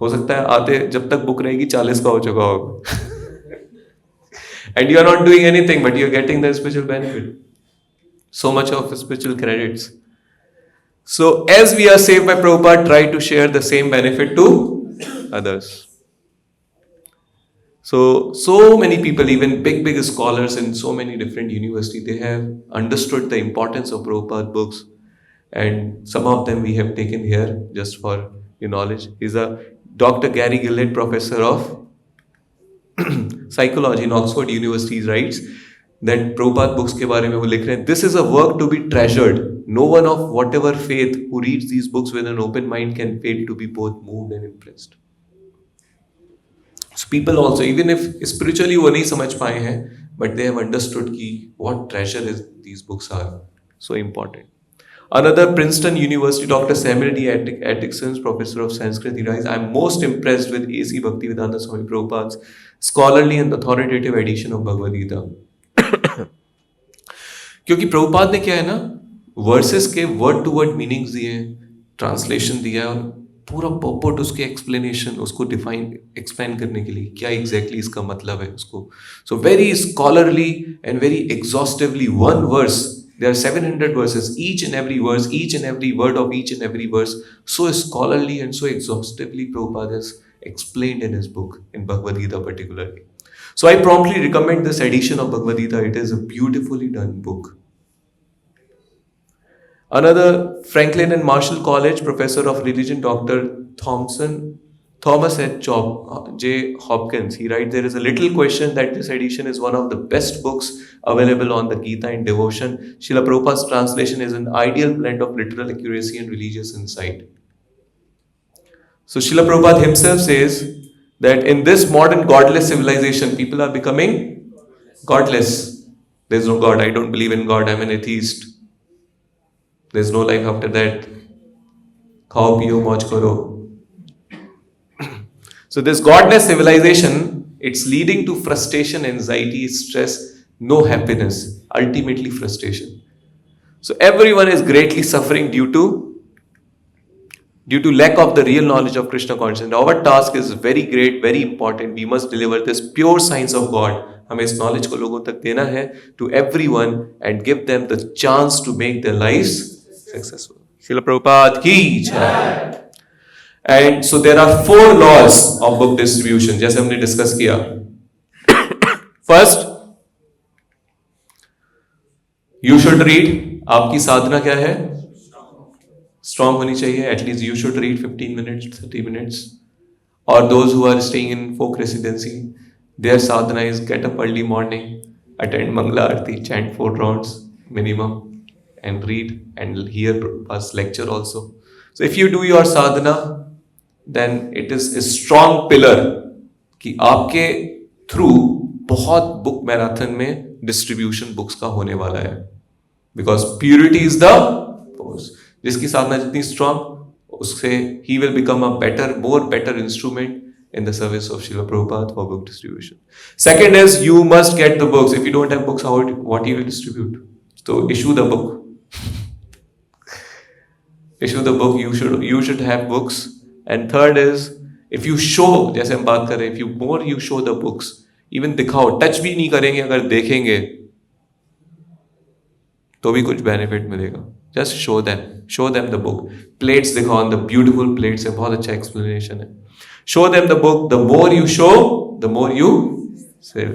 हो सकता है आते जब तक बुक रहेगी 40 का हो चुका होगा. And you are not doing anything, but you are getting the spiritual benefit. So much of spiritual credits. So as we are saved by Prabhupada, try to share the same benefit to others. So many people, even big scholars in so many different universities, they have understood the importance of Prabhupada books, and some of them we have taken here just for your knowledge. He's a Dr. Gary Gillett, professor of psychology in Oxford University, writes that Prabhupada books के बारे में वो लिख रहे हैं, this is a work to be treasured. No one of whatever faith who reads these books with an open mind can fail to be both moved and impressed. So people also, even if spiritually वो नहीं समझ पाए हैं, but they have understood कि what treasure is these books are so important. Another Princeton University, Dr. Samuel D. Atkinson, professor of Sanskrit, he writes, I am most impressed with A.C. Bhaktivedanta Swami Prabhupada's scholarly and authoritative edition of Bhagavad Gita. क्योंकि प्रभुपाद ने क्या है ना, versus के word to word meanings दिए, translation दिया, और पूरा पॉपट उसके एक्सप्लेनेशन, उसको एक्सप्लेन करने के लिए क्या एग्जैक्टली इसका मतलब है उसको. So very scholarly and very exhaustively, one verse, there are 700 verses, each and every verse, each and every word of each and every verse, so scholarly and so exhaustively Prabhupada has explained in his book, in Bhagavad Gita particularly. So I promptly recommend this edition of Bhagavad Gita. It is a beautifully done book. Another Franklin and Marshall College professor of religion, Dr. Thomas J. Hopkins, he writes, there is a little question that this edition is one of the best books available on the Gita in devotion. Srila Prabhupada's translation is an ideal blend of literal accuracy and religious insight. So Srila Prabhupada himself says that in this modern godless civilization, people are becoming godless. There's no God. I don't believe in God. I'm an atheist. There's no life after that. Khao piyo mauj karo. So this godless civilization, it's leading to frustration, anxiety, stress, no happiness, ultimately frustration. So everyone is greatly suffering due to lack of the real knowledge of Krishna consciousness. Our task is very great, very important. We must deliver this pure science of God. हमें इस knowledge को लोगों तक देना है, to everyone, and give them the chance to make their lives successful. Srila Prabhupada की जय। And so there are 4 laws of book distribution, जैसे हमने डिस्कस किया। First, you should read. आपकी साधना क्या है? स्ट्रांग होनी चाहिए। At least you should read 15 minutes, 30 minutes. और those who are staying in folk residency, their sadhana is get up early morning, attend Mangala Aarti, chant 4 rounds minimum, and read and hear Prabhupada's lecture also. So if you do your sadhana, then it is a strong pillar कि आपके through बहुत book marathon में distribution books का होने वाला है, because purity is the force. जिसकी साधना जितनी स्ट्रांग, उससे he will become a more better instrument in the service of Srila Prabhupada for book distribution. Second is, you must get the books. If you don't have books, what you will distribute? So issue the book. Issue the book. You should have books. And third is, if you show, जैसे हम बात कर रहे हैं, if you show the books, even दिखाओ, touch भी नहीं करेंगे, अगर देखेंगे तो भी कुछ बेनिफिट मिलेगा। Just show them the book. Plates दिखाओ, द ब्यूटिफुल प्लेट्स है, बहुत अच्छा एक्सप्लेनेशन है। Show them the book. The more you show, the more you save.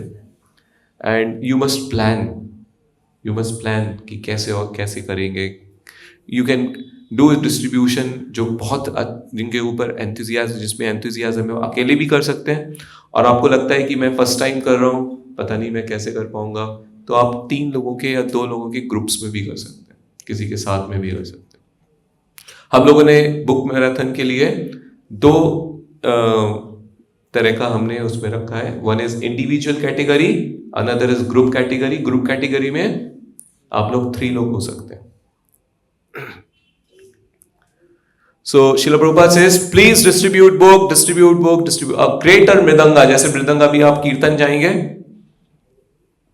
And you must plan कि कैसे और कैसे करेंगे। यू कैन डू डिस्ट्रीब्यूशन जो बहुत जिनके ऊपर एंथुजियाज्म, जिसमें एंथुजियाज्म है, वो अकेले भी कर सकते हैं। और आपको लगता है कि मैं फर्स्ट टाइम कर रहा हूँ, पता नहीं मैं कैसे कर पाऊंगा, तो आप 3 लोगों के या 2 लोगों के ग्रुप्स में भी कर सकते हैं, किसी के साथ में भी कर सकते हैं। हम लोगों ने बुक मैराथन के लिए 2 तरह का हमने उसमें रखा है। One is individual category, another is group category. Group category में आप लोग 3 लोग हो सकते हैं। So Srila Prabhupada says, please distribute book. A greater mridanga, जैसे मृदंगा भी आप कीर्तन जाएंगे,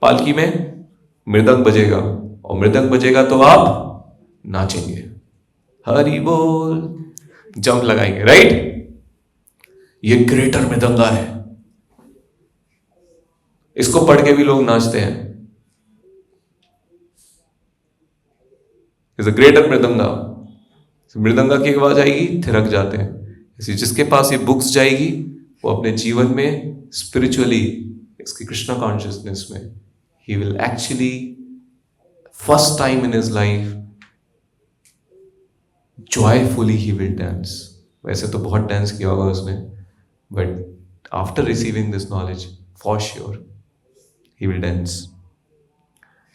पालकी में मृदंग बजेगा, और मृदंग बजेगा तो आप नाचेंगे, हरि बोल, जंप लगाएंगे, राइट? ये ग्रेटर मृदंगा है। इसको पढ़ के भी लोग नाचते हैं। Is a greater mridanga. Mridanga की आवाज आएगी, थिरक जाते हैं। इसी जिसके पास ये बुक्स जाएगी, वो अपने जीवन में स्पिरिचुअली, इसकी कृष्णा कॉन्शियसनेस में, he will actually first time in his life joyfully he will dance. वैसे तो बहुत डांस किया होगा उसने, but after receiving this knowledge, for sure he will dance.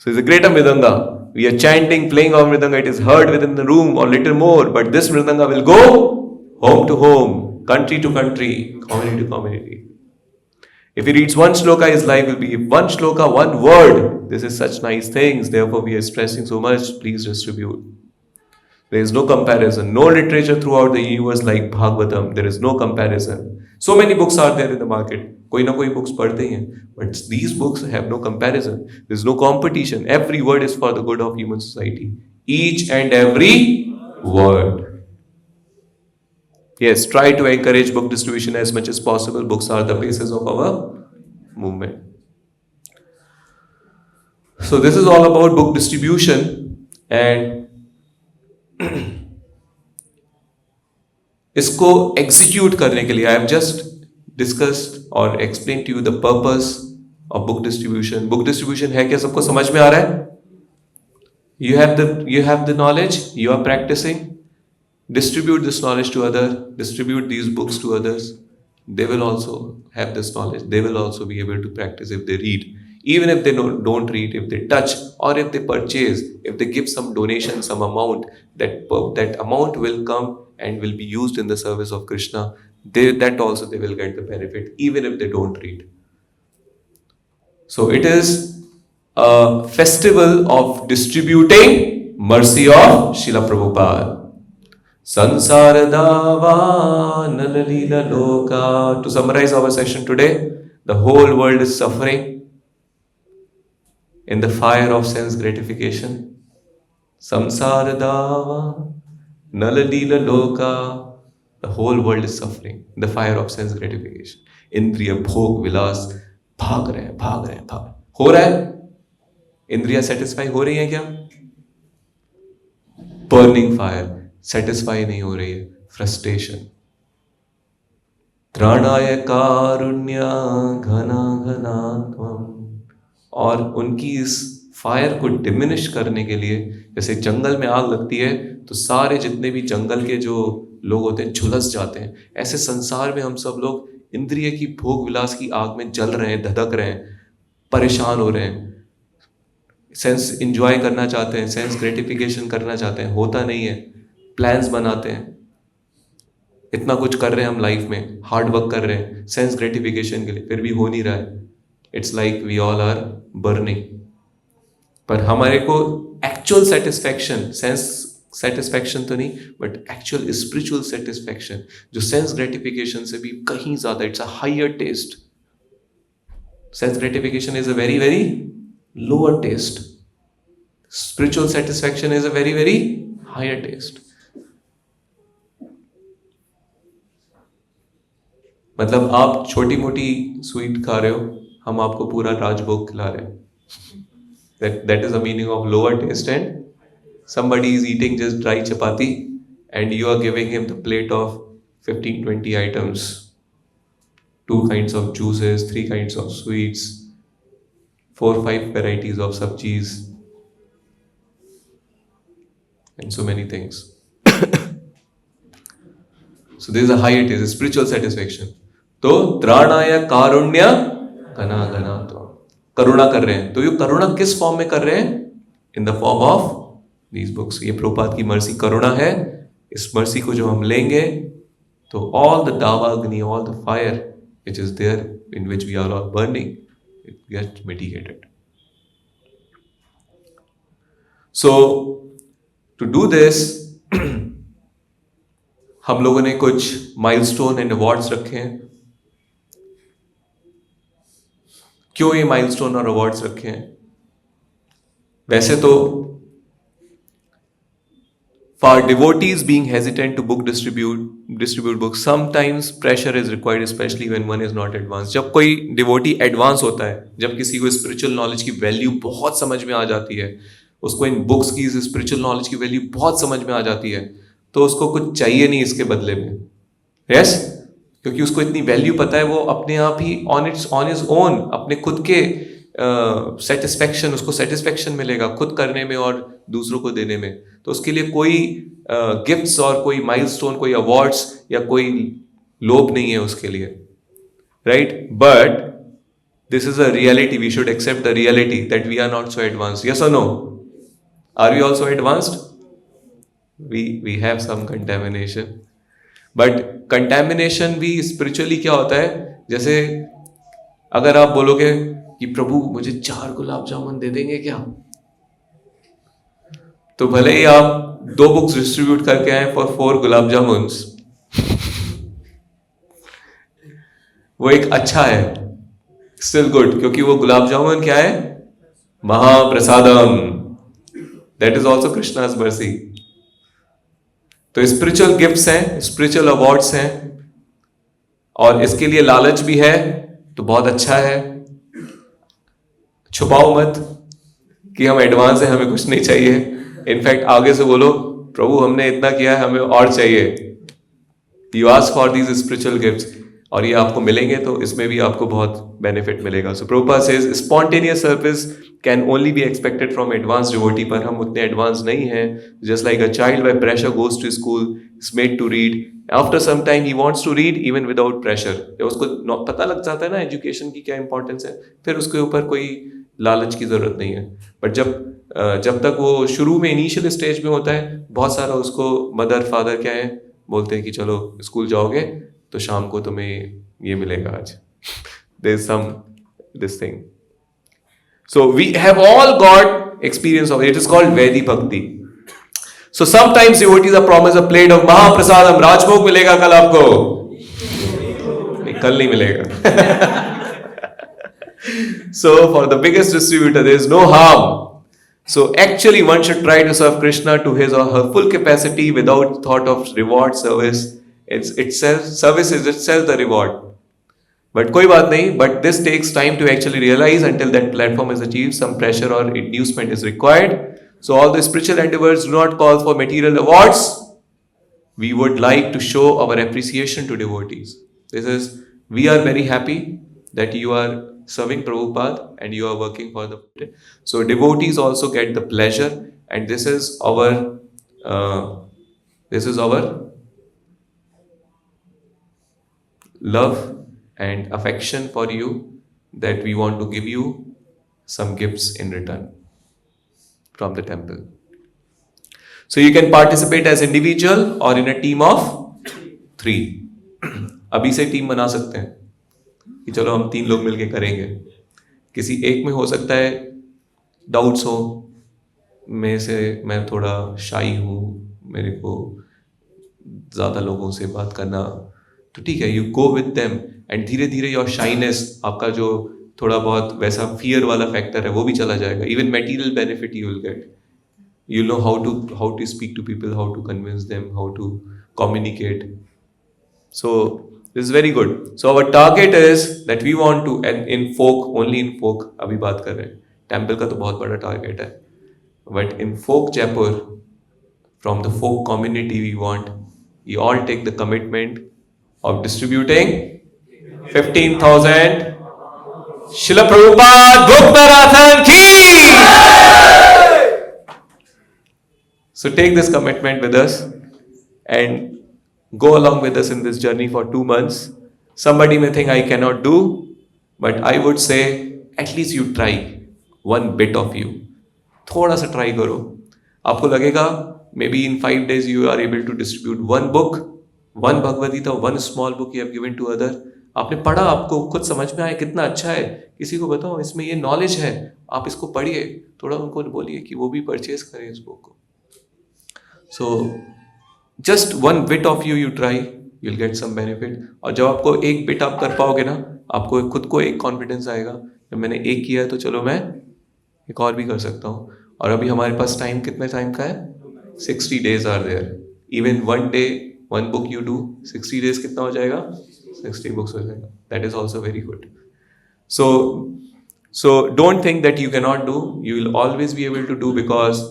So it's a greater mridanga. We are chanting, playing our mridanga. It is heard within the room or little more, but this mridanga will go home to home, country to country, community to community. If he reads one shloka, his life will be one shloka, one word. This is such nice things. Therefore, we are stressing so much. Please distribute. There is no comparison. No literature throughout the universe like Bhagavatam. There is no comparison. So many books are there in the market. कोई ना कोई books पढ़ते हैं, but these books have no comparison. There is no competition. Every word is for the good of human society. Each and every word. Yes, try to encourage book distribution as much as possible. Books are the basis of our movement. So this is all about book distribution, and इसको execute करने के लिए I have just discussed or explained to you the purpose of book distribution. Book distribution है क्या? सबको समझ में आ रहा है? You have the knowledge. You are practicing. Distribute this knowledge to others. Distribute these books to others. They will also have this knowledge. They will also be able to practice if they read. Even if they don't read, if they touch, or if they purchase, if they give some donation, some amount, that amount will come and will be used in the service of Krishna. That also they will get the benefit, even if they don't read. So it is a festival of distributing mercy of Srila Prabhupada. Sansara dava nalalila loka. To summarize our session today, the whole world is suffering in the fire of sense gratification. Samsara dava nalalila loka. The whole world is suffering in the fire of sense gratification. Indriya bhog vilas. भाग रहे हैं, भाग रहे हैं, भाग हो रहा है, इंद्रिया सेटिस्फाई हो रही है क्या? बर्निंग फायर, सेटिस्फाई नहीं हो रही है, फ्रस्ट्रेशन। त्राणाय कारुण्य घना घनात्मम, और उनकी इस फायर को डिमिनिश करने के लिए, जैसे जंगल में आग लगती है तो सारे जितने भी जंगल के जो लोग होते हैं झुलस जाते हैं, ऐसे संसार में हम सब लोग इंद्रिय की भोग विलास की आग में जल रहे हैं, धधक रहे हैं, परेशान हो रहे हैं, सेंस इंजॉय करना चाहते हैं, सेंस ग्रेटिफिकेशन करना चाहते हैं, होता नहीं है, प्लान्स बनाते हैं, इतना कुछ कर रहे हैं हम लाइफ में, हार्ड वर्क कर रहे हैं सेंस ग्रेटिफिकेशन के लिए, फिर भी हो नहीं रहा है। It's like we all are burning. पर हमारे को एक्चुअल सेटिस्फैक्शन, सेंस सेटिस्फैक्शन तो नहीं, बट एक्चुअल स्पिरिचुअल सेटिस्फैक्शन जो सेंस ग्रेटिफिकेशन से भी कहीं ज्यादा, it's a higher taste. Sense gratification is a very very lower taste, spiritual satisfaction is a very very higher taste. मतलब आप छोटी मोटी स्वीट खा रहे हो, हम आपको पूरा राजभोग खिला रहे हैं। That is the meaning of lower taste. And somebody is eating just dry chapati and you are giving him the plate of 15-20 items, 2 kinds of juices, 3 kinds of sweets, 4-5 varieties of sabjis, and so many things. So there is a higher taste, spiritual satisfaction. तो त्राणाय कारुण्य घना घना, तो करुणा कर रहे हैं, तो ये करुणा किस फॉर्म में कर रहे हैं? In the form of these books. ये प्रभुपाद की मर्सी करुणा है। इस मर्सी को जो हम लेंगे तो all the dava agni, all the fire which is there in which we are all burning, it get mitigated. So to do this हम लोगों ने कुछ माइलस्टोन एंड अवार्ड्स रखे हैं। क्यों ये माइलस्टोन और अवार्ड्स रखे हैं? वैसे तो for devotees being hesitant to book distribute books, sometimes pressure is required, specially when one is not advance. जब कोई डिवोटी एडवांस होता है, जब किसी को स्पिरिचुअल नॉलेज की वैल्यू बहुत समझ में आ जाती है, उसको इन बुक्स की स्पिरिचुअल नॉलेज की वैल्यू बहुत समझ में आ जाती है, तो उसको कुछ चाहिए नहीं इसके बदले में। यस, क्योंकि उसको इतनी वैल्यू पता है, वो अपने आप ही ऑन इज ओन अपने खुद के सेटिस्फैक्शन, उसको सेटिस्फैक्शन मिलेगा खुद करने में और दूसरों को देने में। तो उसके लिए कोई गिफ्ट्स और कोई माइलस्टोन, कोई अवार्ड्स या कोई लोभ नहीं है उसके लिए, right? But this is a reality, we should accept the reality that we are not so advanced. Yes और no? Are we also advanced? we have some contamination, but contamination भी spiritually क्या होता है? जैसे अगर आप बोलोगे कि प्रभु मुझे 4 गुलाब जामुन दे देंगे क्या, तो भले ही आप 2 बुक्स डिस्ट्रीब्यूट करके आए फॉर 4 गुलाब जामुन, वो एक अच्छा है, स्टिल गुड, क्योंकि वो गुलाब जामुन क्या है? Mahaprasadam, that is also Krishna's mercy. तो स्पिरिचुअल गिफ्ट्स हैं, स्पिरिचुअल अवार्ड्स हैं, और इसके लिए लालच भी है तो बहुत अच्छा है। छुपाओ मत कि हम एडवांस हैं, हमें कुछ नहीं चाहिए। इनफैक्ट आगे से बोलो, प्रभु हमने इतना किया है, हमें और चाहिए। You ask for these spiritual gifts, और ये आपको मिलेंगे, तो इसमें भी आपको बहुत बेनिफिट मिलेगा। So Prabhupada says spontaneous service can only be expected from advance devotee, पर हम उतने एडवांस नहीं हैं। Just like a child by pressure goes to school, is made to read, after some time he wants to read even without pressure. जब उसको पता लग जाता है ना एजुकेशन की क्या इंपॉर्टेंस है, फिर उसके ऊपर कोई लालच की जरूरत नहीं है। बट जब तक वो शुरू में इनिशियल स्टेज में होता है, बहुत सारा उसको मदर फादर क्या है बोलते हैं कि चलो स्कूल जाओगे तो शाम को तुम्हें ये मिलेगा आज, there's some this thing. So we have all got experience of it. It is called Vedi Bhakti. So sometimes devotees are promised a plate of Mahaprasadam, राजभोग मिलेगा कल आपको, नहीं कल नहीं मिलेगा। So for the biggest distributor there is no harm. So actually one should try to serve Krishna to his or her full capacity without thought of reward service. It's itself, service is itself the reward. But कोई बात नहीं, but this takes time to actually realize. Until that platform is achieved, some pressure or inducement is required. So all the spiritual endeavors do not call for material awards. We would like to show our appreciation to devotees. We are very happy that you are serving Prabhupada and you are working for the. So devotees also get the pleasure, and this is our love and affection for you, that we want to give you some gifts in return from the temple. So you can participate as individual or in a team of 3. अभी से team बना सकते हैं कि चलो हम 3 लोग मिलके करेंगे. किसी एक में हो सकता है डाउट्स हो, मैं थोड़ा शाई हूँ, मेरे को ज़्यादा लोगों से बात करना, तो ठीक है, you go with them and धीरे धीरे योर शाइनेस, आपका जो थोड़ा बहुत वैसा फियर वाला फैक्टर है वो भी चला जाएगा. Even material benefit you will gate. You know how to speak to people, how to convince them, how to communicate. So this is very good. So our target is that we want to, and in folk, only in folk अभी बात कर रहे हैं. Temple का तो बहुत बड़ा target है. But in folk Jaipur, from the folk community, we all take the commitment of distributing 15,000 Srila Prabhupada Book Marathon ki! So take this commitment with us and go along with us in this journey for 2 months. Somebody may think I cannot do, but I would say at least you try one bit of you. थोड़ा सा try करो. आपको लगेगा maybe in 5 days you are able to distribute 1 book, 1 Bhagavad Gita, 1 small book you have given to other. आपने पढ़ा, आपको खुद समझ में आया कितना अच्छा है, किसी को बताओ इसमें ये नॉलेज है, आप इसको पढ़िए, थोड़ा उनको बोलिए कि वो भी परचेज करें इस बुक को. So just 1 bit of you try, you'll get some benefit. और जब आपको 1 bit आप कर पाओगे ना, आपको खुद को एक कॉन्फिडेंस आएगा, जब मैंने 1 किया है तो चलो मैं एक और भी कर सकता हूँ. और अभी हमारे पास टाइम कितने टाइम का है? 60 days are there. Even 1 day 1 book you do, 60 days कितना हो जाएगा? 60 books हो जाएगा. That is also very good. So don't think that you cannot do. You will always be able to do, because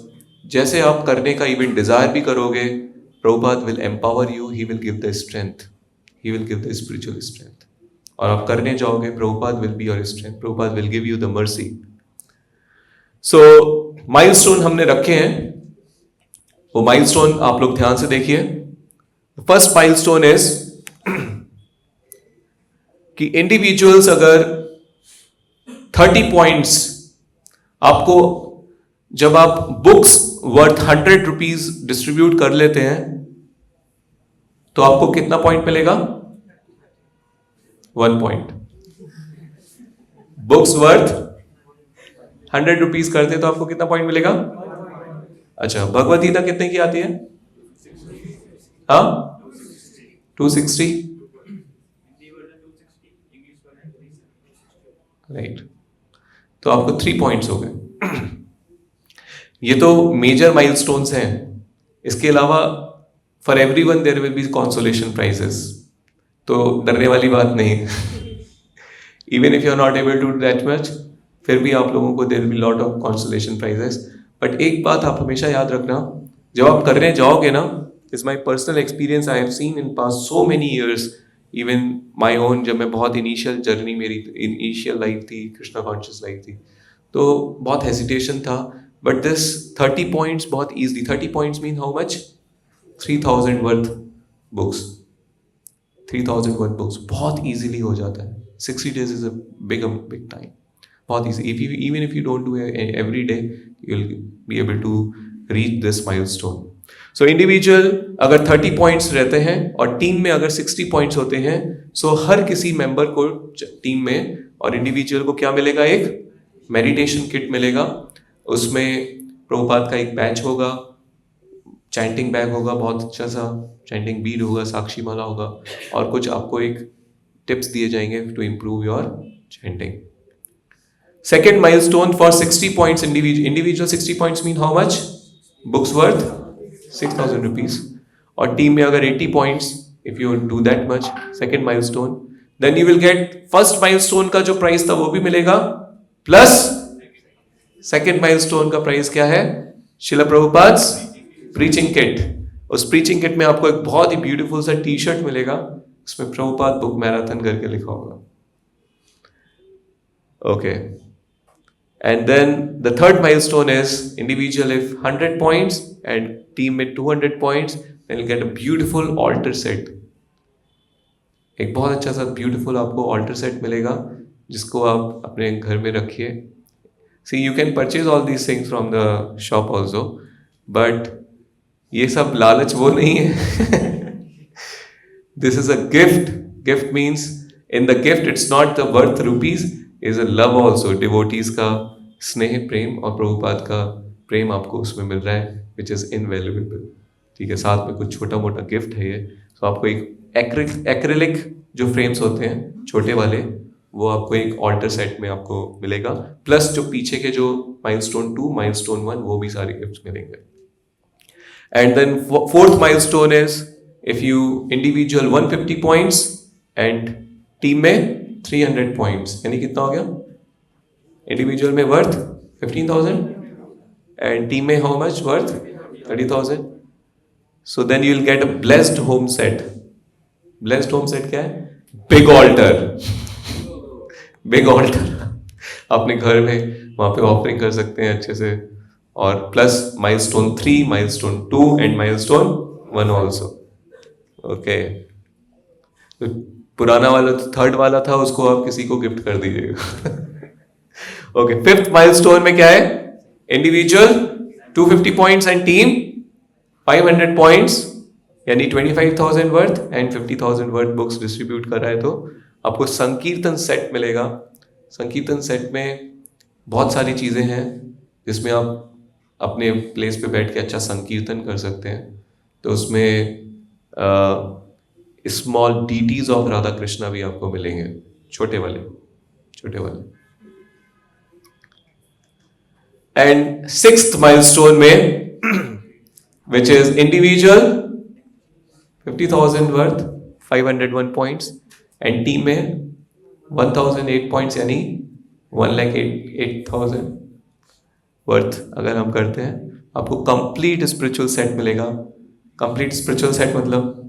जैसे आप करने का इवन डिजायर भी करोगे, Prabhupada will empower you, he will give the strength, he will give the spiritual strength. और आप करने जाओगे, Prabhupada will be your strength, Prabhupada will give you the mercy. So milestone हमने रखे हैं, वो माइलस्टोन आप लोग ध्यान से देखिए. फर्स्ट माइलस्टोन इज कि इंडिविजुअल्स अगर 30 पॉइंट्स आपको, जब आप बुक्स वर्थ 100 रुपीज डिस्ट्रीब्यूट कर लेते हैं तो आपको कितना पॉइंट मिलेगा? 1 पॉइंट. बुक्स वर्थ 100 रुपीज करते तो आपको कितना पॉइंट मिलेगा? अच्छा, भगवद गीता कितने की आती है? हाँ, 260. राइट, तो आपको 3 पॉइंट्स हो गए. ये तो मेजर माइलस्टोन्स हैं. इसके अलावा for everyone there will be consolation prizes, तो डरने वाली बात नहीं. Even if you are not able to do that much, फिर भी आप लोगों को there will be lot of consolation prizes. But एक बात आप हमेशा याद रखना, जब आप करने जाओगे ना, is my personal experience, I have seen in past so many years, even my own, जब मैं बहुत इनिशियल जर्नी, मेरी इनिशियल लाइफ थी, कृष्णा कॉन्शियस लाइफ थी, तो बहुत हेजिटेशन था. But this 30 points बहुत easily, 30 points mean how much? 3,000 worth books. 3,000 worth books बहुत easily हो जाता है. 60 days is a big time. बहुत easy. Even if you don't do it every day, you'll be able to reach this milestone. So individual अगर 30 points रहते हैं और team में अगर 60 points होते हैं, so हर किसी मेंबर को टीम में और इंडिविजुअल को क्या मिलेगा? एक मेडिटेशन किट मिलेगा. उसमें प्रभुपाद का एक बैच होगा, चैंटिंग बैग होगा, बहुत अच्छा सा चैंटिंग बीड होगा, साक्षी माला होगा, और कुछ आपको एक टिप्स दिए जाएंगे to improve your chanting. Second milestone for 60 points individual 60 points mean how much? Books worth 6,000 rupees. और टीम में अगर 80 points, if you do that much, second milestone then you will get first milestone का जो price था वो भी मिलेगा, plus second milestone का प्राइस क्या है, शिला प्रभुपाद्स प्रीचिंग किट। उस प्रीचिंग किट में आपको एक बहुत ही ब्यूटीफुल सा टी शर्ट मिलेगा, उसमें प्रभुपाद बुक मैराथन करके लिखा होगा। Okay, and then the third milestone is individual if 100 points and team with 200 points, then you'll get a beautiful altar set। एक बहुत अच्छा सा ब्यूटीफुल आपको ऑल्टर सेट मिलेगा जिसको आप अपने घर में रखिए। See you can purchase all these things from the shop also, but ये सब लालच वो नहीं है। This is a gift. Gift means in the gift it's not the worth rupees, is a love also, devotees का स्नेह प्रेम और प्रभुपाद का प्रेम आपको उसमें मिल रहा है, विच इज इनवैल्यूएबल। ठीक है, साथ में कुछ छोटा मोटा गिफ्ट है ये। तो आपको एक एक्रिलिक जो फ्रेम्स होते हैं छोटे वाले, वो आपको एक ऑल्टर सेट में आपको मिलेगा, प्लस जो पीछे के जो माइलस्टोन 2 माइलस्टोन 1 वो भी सारे गिफ्ट्स मिलेंगे। And then fourth milestone is if you individual 150 points and team में 300 पॉइंट्स, यानी कितना हो गया, इंडिविजुअल में वर्थ 15,000 एंड टीम में how much worth 30,000। So then you will get a blessed home set. Blessed home set क्या है, big alter. Big alter अपने घर में वहां पे ऑफरिंग कर सकते हैं अच्छे से, और plus milestone 3 milestone 2 and milestone 1 also. Okay, पुराना वाला तो थर्ड वाला था, उसको आप किसी को गिफ्ट कर दीजिएगा। ओके, फिफ्थ माइलस्टोन में क्या है, individual 250 points and team 500 points, यानी 25,000 worth and 50,000 worth books distribute कर रहा है। तो आपको संकीर्तन सेट मिलेगा। संकीर्तन सेट में बहुत सारी चीजें हैं जिसमें आप अपने प्लेस पे बैठ के अच्छा संकीर्तन कर सकते हैं। तो उसमें small deities of Radha Krishna भी आपको मिलेंगे, छोटे वाले। एंड सिक्स्थ माइलस्टोन में which is individual 50,000 worth 501 points and team में 1,008 पॉइंट्स, यानी 1,08,000 वर्थ अगर हम करते हैं, आपको कंप्लीट स्पिरिचुअल सेट मिलेगा। कंप्लीट स्पिरिचुअल सेट मतलब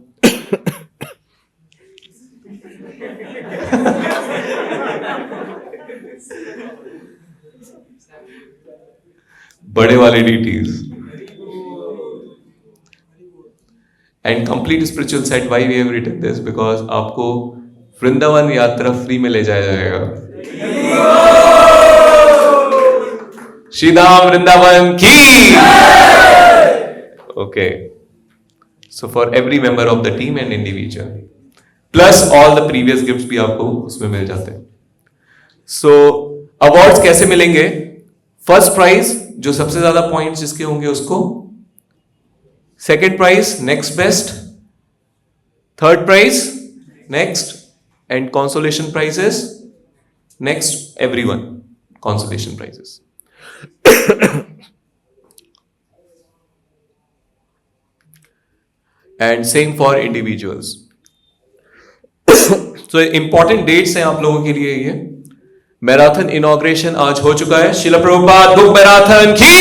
बड़े वाले deities. And complete spiritual set, why we have written this, because आपको वृंदावन यात्रा फ्री में ले जाया जाएगा। श्री धाम वृंदावन की। Okay, so for every member of the team and individual, plus all the previous gifts भी आपको उसमें मिल जाते हैं। सो अवार्ड्स कैसे मिलेंगे, फर्स्ट प्राइज जो सबसे ज्यादा पॉइंट्स जिसके होंगे उसको, second prize next best, third prize next, and consolation prizes next everyone, consolation prizes। and same for individuals। so important dates हैं आप लोगों के लिए। ये मैराथन इनॉग्रेशन आज हो चुका है। शिला प्रभुपाद बुक मैराथन की,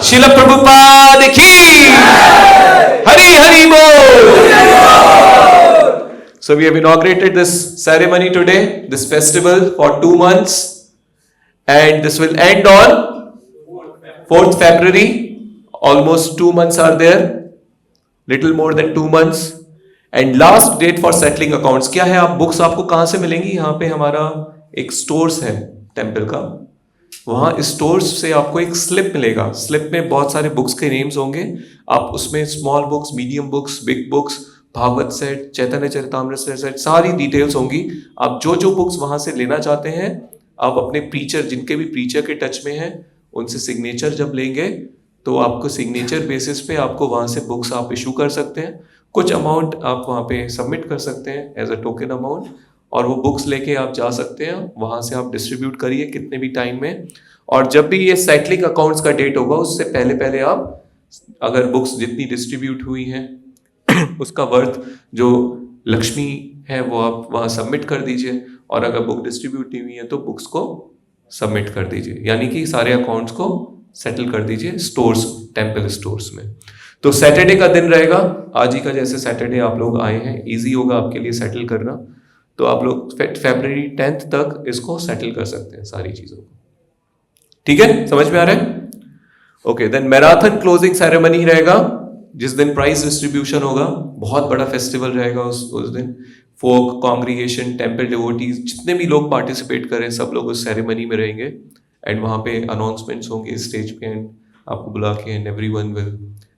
शिला प्रभुपाद की, हरि हरि बोल। So we have inaugurated this ceremony today, this festival for 2 months, and this will end on 4th February. Almost 2 months are there, little more than 2 months, and last date for settling accounts क्या है, आप books आपको कहाँ से मिलेंगी, यहाँ पे हमारा एक स्टोर्स है टेम्पल का, वहाँ स्टोर्स से आपको एक स्लिप मिलेगा। स्लिप में बहुत सारे बुक्स के नेम्स होंगे, आप उसमें small books, medium books, big books, Bhagavat set, Chaitanya Charitamrita set, सारी डिटेल्स होंगी। आप जो जो बुक्स वहां से लेना चाहते हैं, आप अपने प्रीचर, जिनके भी प्रीचर के टच में हैं, उनसे सिग्नेचर जब लेंगे तो आपको सिग्नेचर बेसिस पे आपको वहां से बुक्स आप इशू कर सकते हैं। कुछ अमाउंट आप वहां पे सबमिट कर सकते हैं एज अ टोकन अमाउंट, और वो बुक्स लेके आप जा सकते हैं, वहां से आप डिस्ट्रीब्यूट करिए कितने भी टाइम में। और जब भी ये सेटलिंग अकाउंट्स का डेट होगा उससे पहले पहले आप, अगर बुक्स जितनी डिस्ट्रीब्यूट हुई हैं उसका वर्थ जो लक्ष्मी हैं वो आप वहाँ सबमिट कर दीजिए, और अगर बुक डिस्ट्रीब्यूट नहीं हुई है तो बुक्स को सबमिट कर दीजिए, यानी कि सारे अकाउंट्स को सेटल कर दीजिए स्टोर्स, टेम्पल स्टोर्स में। तो सैटरडे का दिन रहेगा, आज ही का जैसे सैटरडे आप लोग आए हैं, इजी होगा आपके लिए सेटल करना, तो आप लोग February 10th तक इसको सेटल कर सकते हैं सारी चीजों को। ठीक है, समझ में आ रहा है? Okay, then marathon closing ceremony रहेगा जिस दिन प्राइज डिस्ट्रीब्यूशन होगा, बहुत बड़ा फेस्टिवल रहेगा उस दिन। फोक कॉन्ग्रीगेशन, टेम्पल डिवोटीज, जितने भी लोग पार्टिसिपेट करें सब लोग उस सेरेमनी में रहेंगे, एंड वहाँ पे अनाउंसमेंट्स होंगे स्टेज पे, एंड आपको बुला के, and everyone will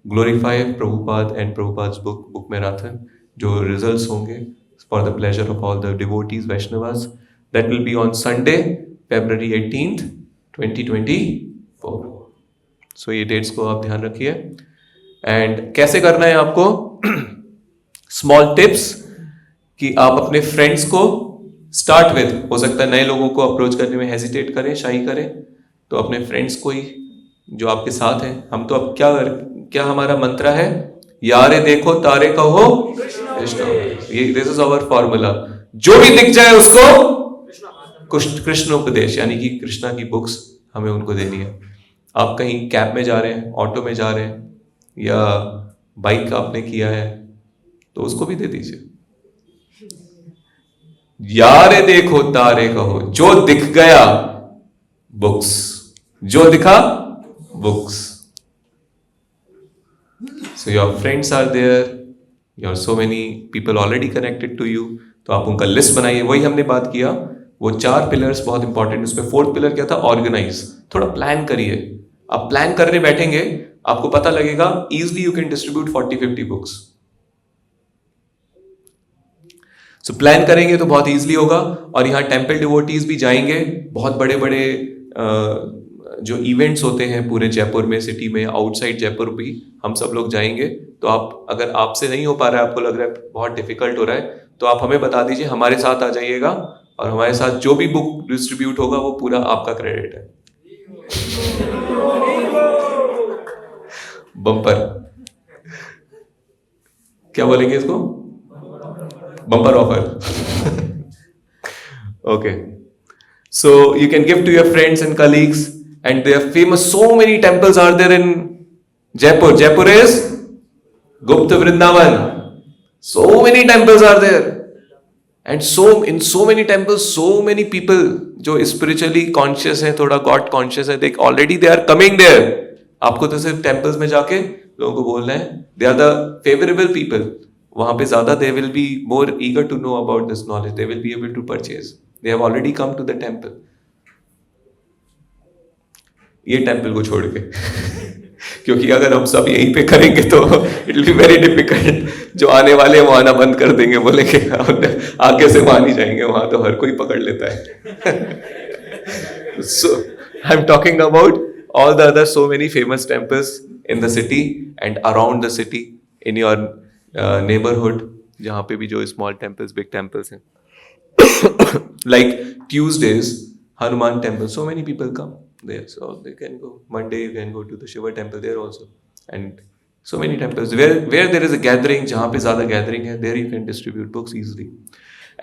glorify Prabhupada and Prabhupada's book marathon, जो रिजल्ट्स होंगे for the pleasure of all the devotees, Vaishnavas. That will be on Sunday, February 18th, 2024. So ये dates को आप ध्यान रखिए। एंड कैसे करना है आपको? स्मॉल टिप्स कि आप अपने फ्रेंड्स को स्टार्ट विद, हो सकता है नए लोगों को अप्रोच करने में हेजिटेट करें, शाई करें, तो अपने फ्रेंड्स को ही जो आपके साथ हैं, हम तो अब क्या हमारा मंत्र है, यारे देखो तारे कहो कृष्ण, ये दिस इज आवर फॉर्मूला, जो भी दिख जाए उसको कृष्ण उपदेश, यानी कि कृष्णा की बुक्स हमें उनको देनी है। आप कहीं कैब में जा रहे हैं, ऑटो में जा रहे हैं, या बाइक आपने किया है, तो उसको भी दे दीजिए। यारे देखो तारे कहो, जो दिख गया बुक्स, जो दिखा books. So your friends are there, you are so many people already connected to you, तो आप उनका लिस्ट बनाइए, वही हमने बात किया, वो 4 पिलर्स बहुत इंपॉर्टेंट। उसमें 4th पिलर क्या था? ऑर्गेनाइज। थोड़ा प्लान करिए, आप प्लान करने बैठेंगे आपको पता लगेगा easily you can distribute 40-50 books. So plan करेंगे तो बहुत इजिली होगा। और यहाँ टेम्पल डिवोटीज भी जाएंगे, बहुत बड़े बड़े जो इवेंट्स होते हैं पूरे जयपुर में, सिटी में, आउटसाइड जयपुर भी हम सब लोग जाएंगे। तो आप, अगर आपसे नहीं हो पा रहा है, आपको लग रहा है बहुत डिफिकल्ट हो रहा है, तो आप हमें बता दीजिए, हमारे साथ आ जाइएगा, और हमारे साथ जो भी बुक डिस्ट्रीब्यूट होगा वो पूरा आपका क्रेडिट है। बम्पर, क्या बोलेंगे इसको? Bumper offer. Okay, so you can give to your friends and colleagues, and they are famous. So many temples are there in Jaipur. Jaipur is Gupta Vrindavan. So many temples are there, and in so many temples, so many people जो spiritually conscious हैं, थोड़ा God conscious है, they are coming there. आपको तो सिर्फ temples में जाके लोगों को बोलना है, they are the favorable people. वहां पे ज्यादा they will be more eager to know about this knowledge. They will be able to purchase. They have already come to the temple. ये टेम्पल को छोड़ के क्योंकि अगर हम सब यहीं पे करेंगे तो it will be very difficult. जो आने वाले वो आना बंद कर देंगे, बोलेंगे आगे से वहां नहीं जाएंगे, वहां तो हर कोई पकड़ लेता है। So I am talking about all the other so many famous temples in the city and around the city, in your neighborhood, जहाँ पे भी जो small temples, big temples हैं। Like Tuesdays, Hanuman temple, so many people come there, so they can go. Monday you can go to the Shiva temple there also, and so many temples where there is a gathering, जहाँ पे ज़्यादा gathering है, there you can distribute books easily.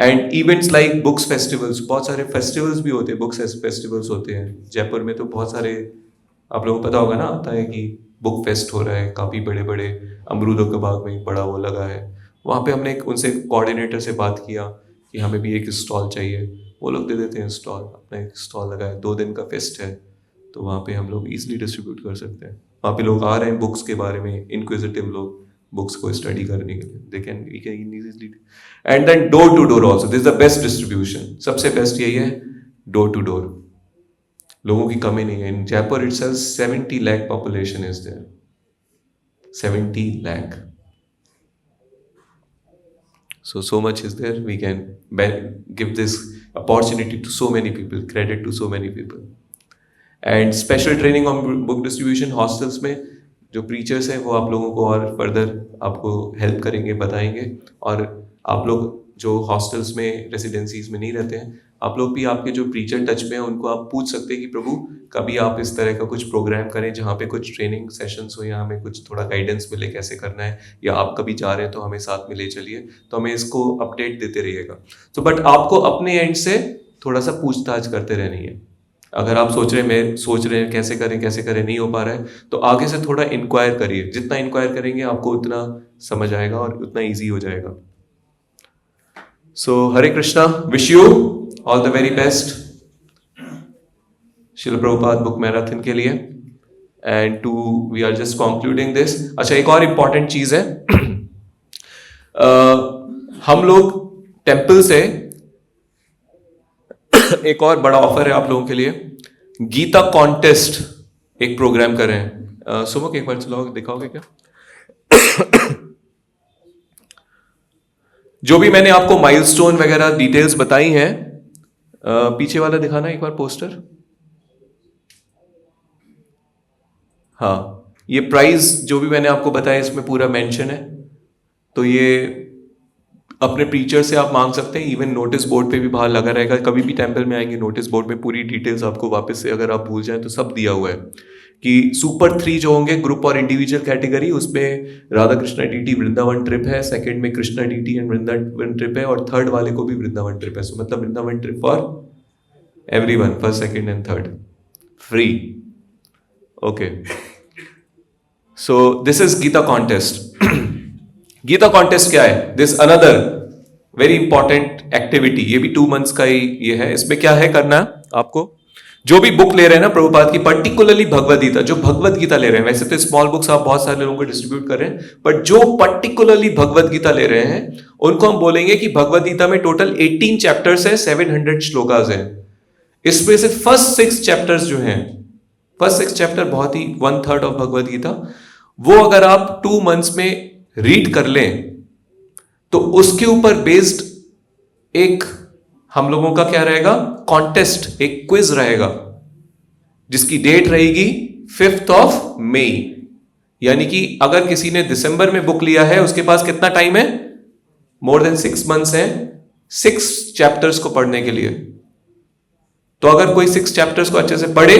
And events like books festivals, बहुत सारे festivals भी होते हैं, books festivals होते हैं जयपुर में। तो बहुत सारे, आप लोगों को पता होगा ना, आता है कि बुक फेस्ट हो रहा है, काफ़ी बड़े बड़े अमरूदों के बाग में बड़ा वो लगा है, वहाँ पे हमने उनसे कोऑर्डिनेटर से बात किया कि हमें भी एक स्टॉल चाहिए, वो लोग दे देते हैं स्टॉल, अपना एक स्टॉल लगा है, 2 दिन का फेस्ट है, तो वहाँ पे हम लोग ईजिली डिस्ट्रीब्यूट कर सकते हैं। वहाँ पे लोग आ रहे हैं बुक्स के बारे में, इंक्विजिटिव लोग बुक्स को स्टडी करने के लिए, they can easily. And then door to door also, this is the best distribution, सबसे बेस्ट यही है, डोर टू डोर। लोगों की कमी नहीं है। In Jaipur itself 70 lakh population is there, 70 lakh. So much is there, we can give this opportunity to so many people, credit to so many people. And special training on book distribution, hostels में जो preachers हैं वो आप लोगों को और further आपको help करेंगे, बताएंगे। और आप लोग जो hostels में, residencies में नहीं रहते हैं, आप लोग भी आपके जो प्रीचर टच में है उनको आप पूछ सकते हैं कि प्रभु कभी आप इस तरह का कुछ प्रोग्राम करें जहाँ पे कुछ ट्रेनिंग सेशंस हो या हमें कुछ थोड़ा गाइडेंस मिले कैसे करना है, या आप कभी जा रहे हैं तो हमें साथ में ले चलिए, तो हमें इसको अपडेट देते रहिएगा। तो बट आपको अपने एंड से थोड़ा सा पूछताछ करते रहनी है। अगर आप सोच रहे हैं कैसे करें नहीं हो पा रहा है, तो आगे से थोड़ा इंक्वायर करिए। जितना इंक्वायर करेंगे आपको उतना समझ आएगा और उतना ईजी हो जाएगा। So Hare Krishna, wish you all the very best Srila Prabhupada book marathon के लिए। And we are just concluding this. अच्छा, एक और इंपॉर्टेंट चीज है हम लोग टेम्पल से एक और बड़ा ऑफर है आप लोगों के लिए, गीता कॉन्टेस्ट एक प्रोग्राम कर रहे हैं। सुमुख एक बार चलाओगे, दिखाओगे क्या? जो भी मैंने आपको माइलस्टोन वगैरह डिटेल्स बताई हैं, पीछे वाला दिखाना एक बार पोस्टर। हाँ, ये प्राइस जो भी मैंने आपको बताया इसमें पूरा मेंशन है। तो ये अपने प्रीचर से आप मांग सकते हैं। इवन नोटिस बोर्ड पे भी बाहर लगा रहेगा, कभी भी टेम्पल में आएंगे नोटिस बोर्ड में पूरी डिटेल्स आपको वापस से, अगर आप भूल जाएं तो सब दिया हुआ है कि सुपर 3 जो होंगे ग्रुप और इंडिविजुअल कैटेगरी, उसमें राधा कृष्णा डीटी वृंदावन ट्रिप है, सेकंड में Krishna deity and Vrindavan trip है, और थर्ड वाले को भी वृंदावन ट्रिप है। सो मतलब Vrindavan trip for everyone, first second and third free. Okay, so this is Gita contest. Gita contest क्या है? This another very important activity. ये भी 2 मंथ्स का ही ये है। इसमें क्या है करना है आपको, जो भी बुक ले रहे हैं ना प्रभुपाद की, पर्टिकुलरली भगवद गीता, जो भगवद गीता ले रहे हैं, वैसे तो स्मॉल बुक्स आप बहुत सारे लोगों को डिस्ट्रीब्यूट कर रहे हैं, बट जो पर्टिकुलरली भगवद गीता ले रहे हैं उनको हम बोलेंगे कि भगवद गीता में टोटल 18 चैप्टर्स है, 700 श्लोकास है। इसमें से फर्स्ट 6 चैप्टर्स जो हैं, फर्स्ट 6 चैप्टर बहुत ही 1/3 ऑफ भगवद गीता, वो अगर आप 2 मंथ्स में रीड कर लें तो उसके ऊपर बेस्ड एक हम लोगों का क्या रहेगा, कॉन्टेस्ट, एक क्विज रहेगा जिसकी डेट रहेगी 5 मई। यानी कि अगर किसी ने दिसंबर में बुक लिया है, उसके पास कितना टाइम है? मोर देन 6 मंथ्स है 6 चैप्टर्स को पढ़ने के लिए। तो अगर कोई 6 चैप्टर्स को अच्छे से पढ़े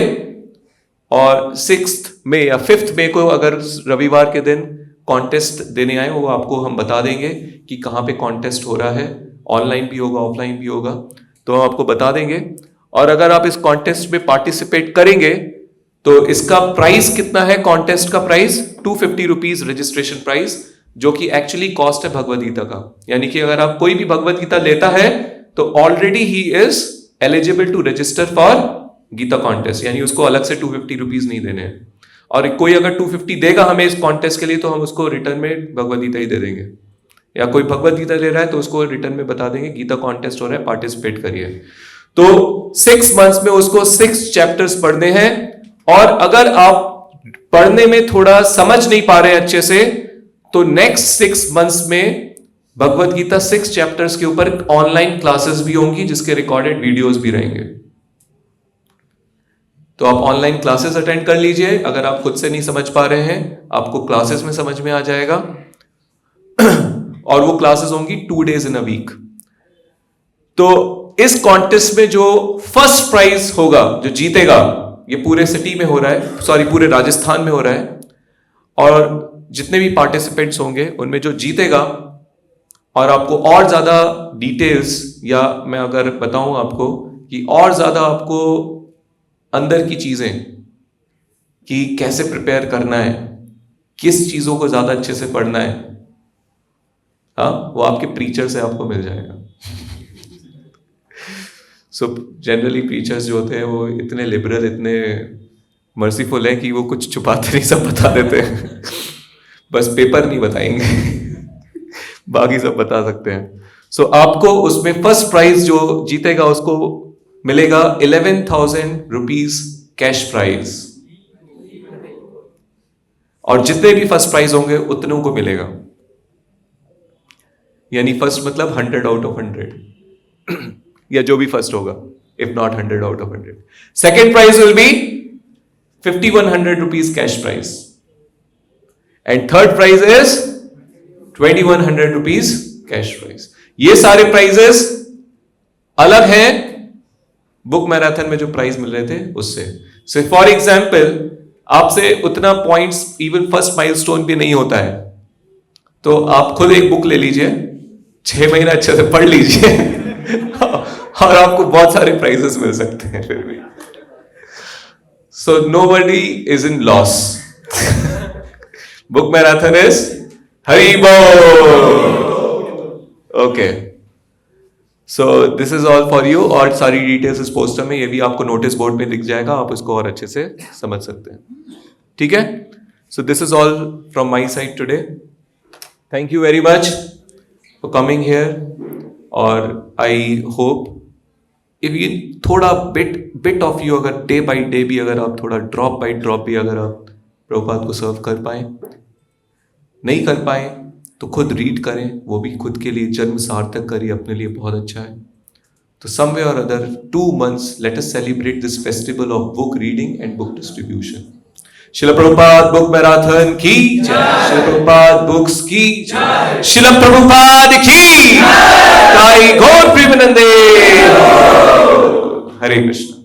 और 6 मई या 5 मई को अगर रविवार के दिन कॉन्टेस्ट देने आए, वो आपको हम बता देंगे कि कहाँ पे कॉन्टेस्ट हो रहा है, ऑनलाइन भी होगा ऑफलाइन भी होगा, तो हम आपको बता देंगे। और अगर आप इस कॉन्टेस्ट में पार्टिसिपेट करेंगे तो इसका प्राइस कितना है? कॉन्टेस्ट का प्राइस 250 रुपीज रजिस्ट्रेशन प्राइस, जो कि एक्चुअली कॉस्ट है भगवद गीता का। यानी कि अगर आप कोई भी भगवद गीता लेता है तो ऑलरेडी ही is eligible to register for Gita contest, यानी उसको अलग से 250 रुपीज नहीं देने हैं। और कोई अगर 250 देगा हमें इस कॉन्टेस्ट के लिए तो हम उसको रिटर्न में भगवद गीता ही दे देंगे। या कोई भगवद गीता ले रहा है तो उसको रिटर्न में बता देंगे गीता कॉन्टेस्ट हो रहा है, पार्टिसिपेट करिए। तो 6 मंथ्स में उसको 6 चैप्टर्स पढ़ने हैं। और अगर आप पढ़ने में थोड़ा समझ नहीं पा रहे अच्छे से, तो नेक्स्ट 6 मंथ्स में भगवद गीता 6 चैप्टर्स के ऊपर ऑनलाइन क्लासेस भी होंगी जिसके रिकॉर्डेड वीडियोस भी रहेंगे। तो आप ऑनलाइन क्लासेस अटेंड कर लीजिए। अगर आप खुद से नहीं समझ पा रहे हैं, आपको क्लासेस में समझ में आ जाएगा। और वो क्लासेस होंगी 2 days इन अ वीक। तो इस कॉन्टेस्ट में जो फर्स्ट प्राइज होगा, जो जीतेगा, ये पूरे सिटी में हो रहा है, सॉरी पूरे राजस्थान में हो रहा है, और जितने भी पार्टिसिपेंट्स होंगे उनमें जो जीतेगा, और आपको और ज्यादा डिटेल्स, या मैं अगर बताऊं आपको कि और ज्यादा आपको अंदर की चीजें कि कैसे प्रिपेयर करना है, किस चीजों को ज्यादा अच्छे से पढ़ना है, हाँ, वो आपके प्रीचर से आपको मिल जाएगा। सो जनरली प्रीचर्स जो होते हैं वो इतने लिबरल, इतने मर्सीफुल हैं कि वो कुछ छुपाते नहीं, सब बता देते हैं। बस पेपर नहीं बताएंगे, बाकी सब बता सकते हैं। सो आपको उसमें फर्स्ट प्राइज जो जीतेगा उसको मिलेगा 11,000 रुपीज कैश प्राइज, और जितने भी फर्स्ट प्राइज होंगे उतनों को मिलेगा। यानी फर्स्ट मतलब 100 आउट ऑफ 100 या जो भी फर्स्ट होगा, if not 100 out of 100। Second prize will be 5,100 rupees cash prize, and third prize is 2,100 rupees cash prize. ये सारे प्राइजेस अलग हैं बुक मैराथन में जो प्राइज मिल रहे थे उससे। सो फॉर एग्जाम्पल आपसे उतना पॉइंट्स इवन फर्स्ट माइलस्टोन भी नहीं होता है, तो आप खुद एक बुक ले लीजिए, 6 महीना अच्छे से पढ़ लीजिए और आपको बहुत सारे प्राइजेस मिल सकते हैं फिर भी। So nobody is in loss. Book marathon is Hari बोल। Okay, so this is all for you. और सारी डिटेल्स इस पोस्टर में, ये भी आपको नोटिस बोर्ड में दिख जाएगा, आप इसको और अच्छे से समझ सकते हैं। ठीक है, so this is all from my side today. Thank you very much for coming here, और आई होप इफ ये थोड़ा बिट ऑफ यू, अगर डे बाई डे भी अगर आप थोड़ा ड्रॉप बाई ड्रॉप भी अगर आप प्रभुपाद को सर्व कर पाए, नहीं कर पाए तो खुद रीड करें, वो भी खुद के लिए जन्म सार्थक करिए, अपने लिए बहुत अच्छा है। तो समवे और other 2 months let us celebrate this festival of book reading and book distribution. Shila Prabhupada book marathon की जय, शिला प्रभुपाद बुक्स की जय, शिला प्रभुपाद की जय, घोर प्रेमानंदे। हरे कृष्ण।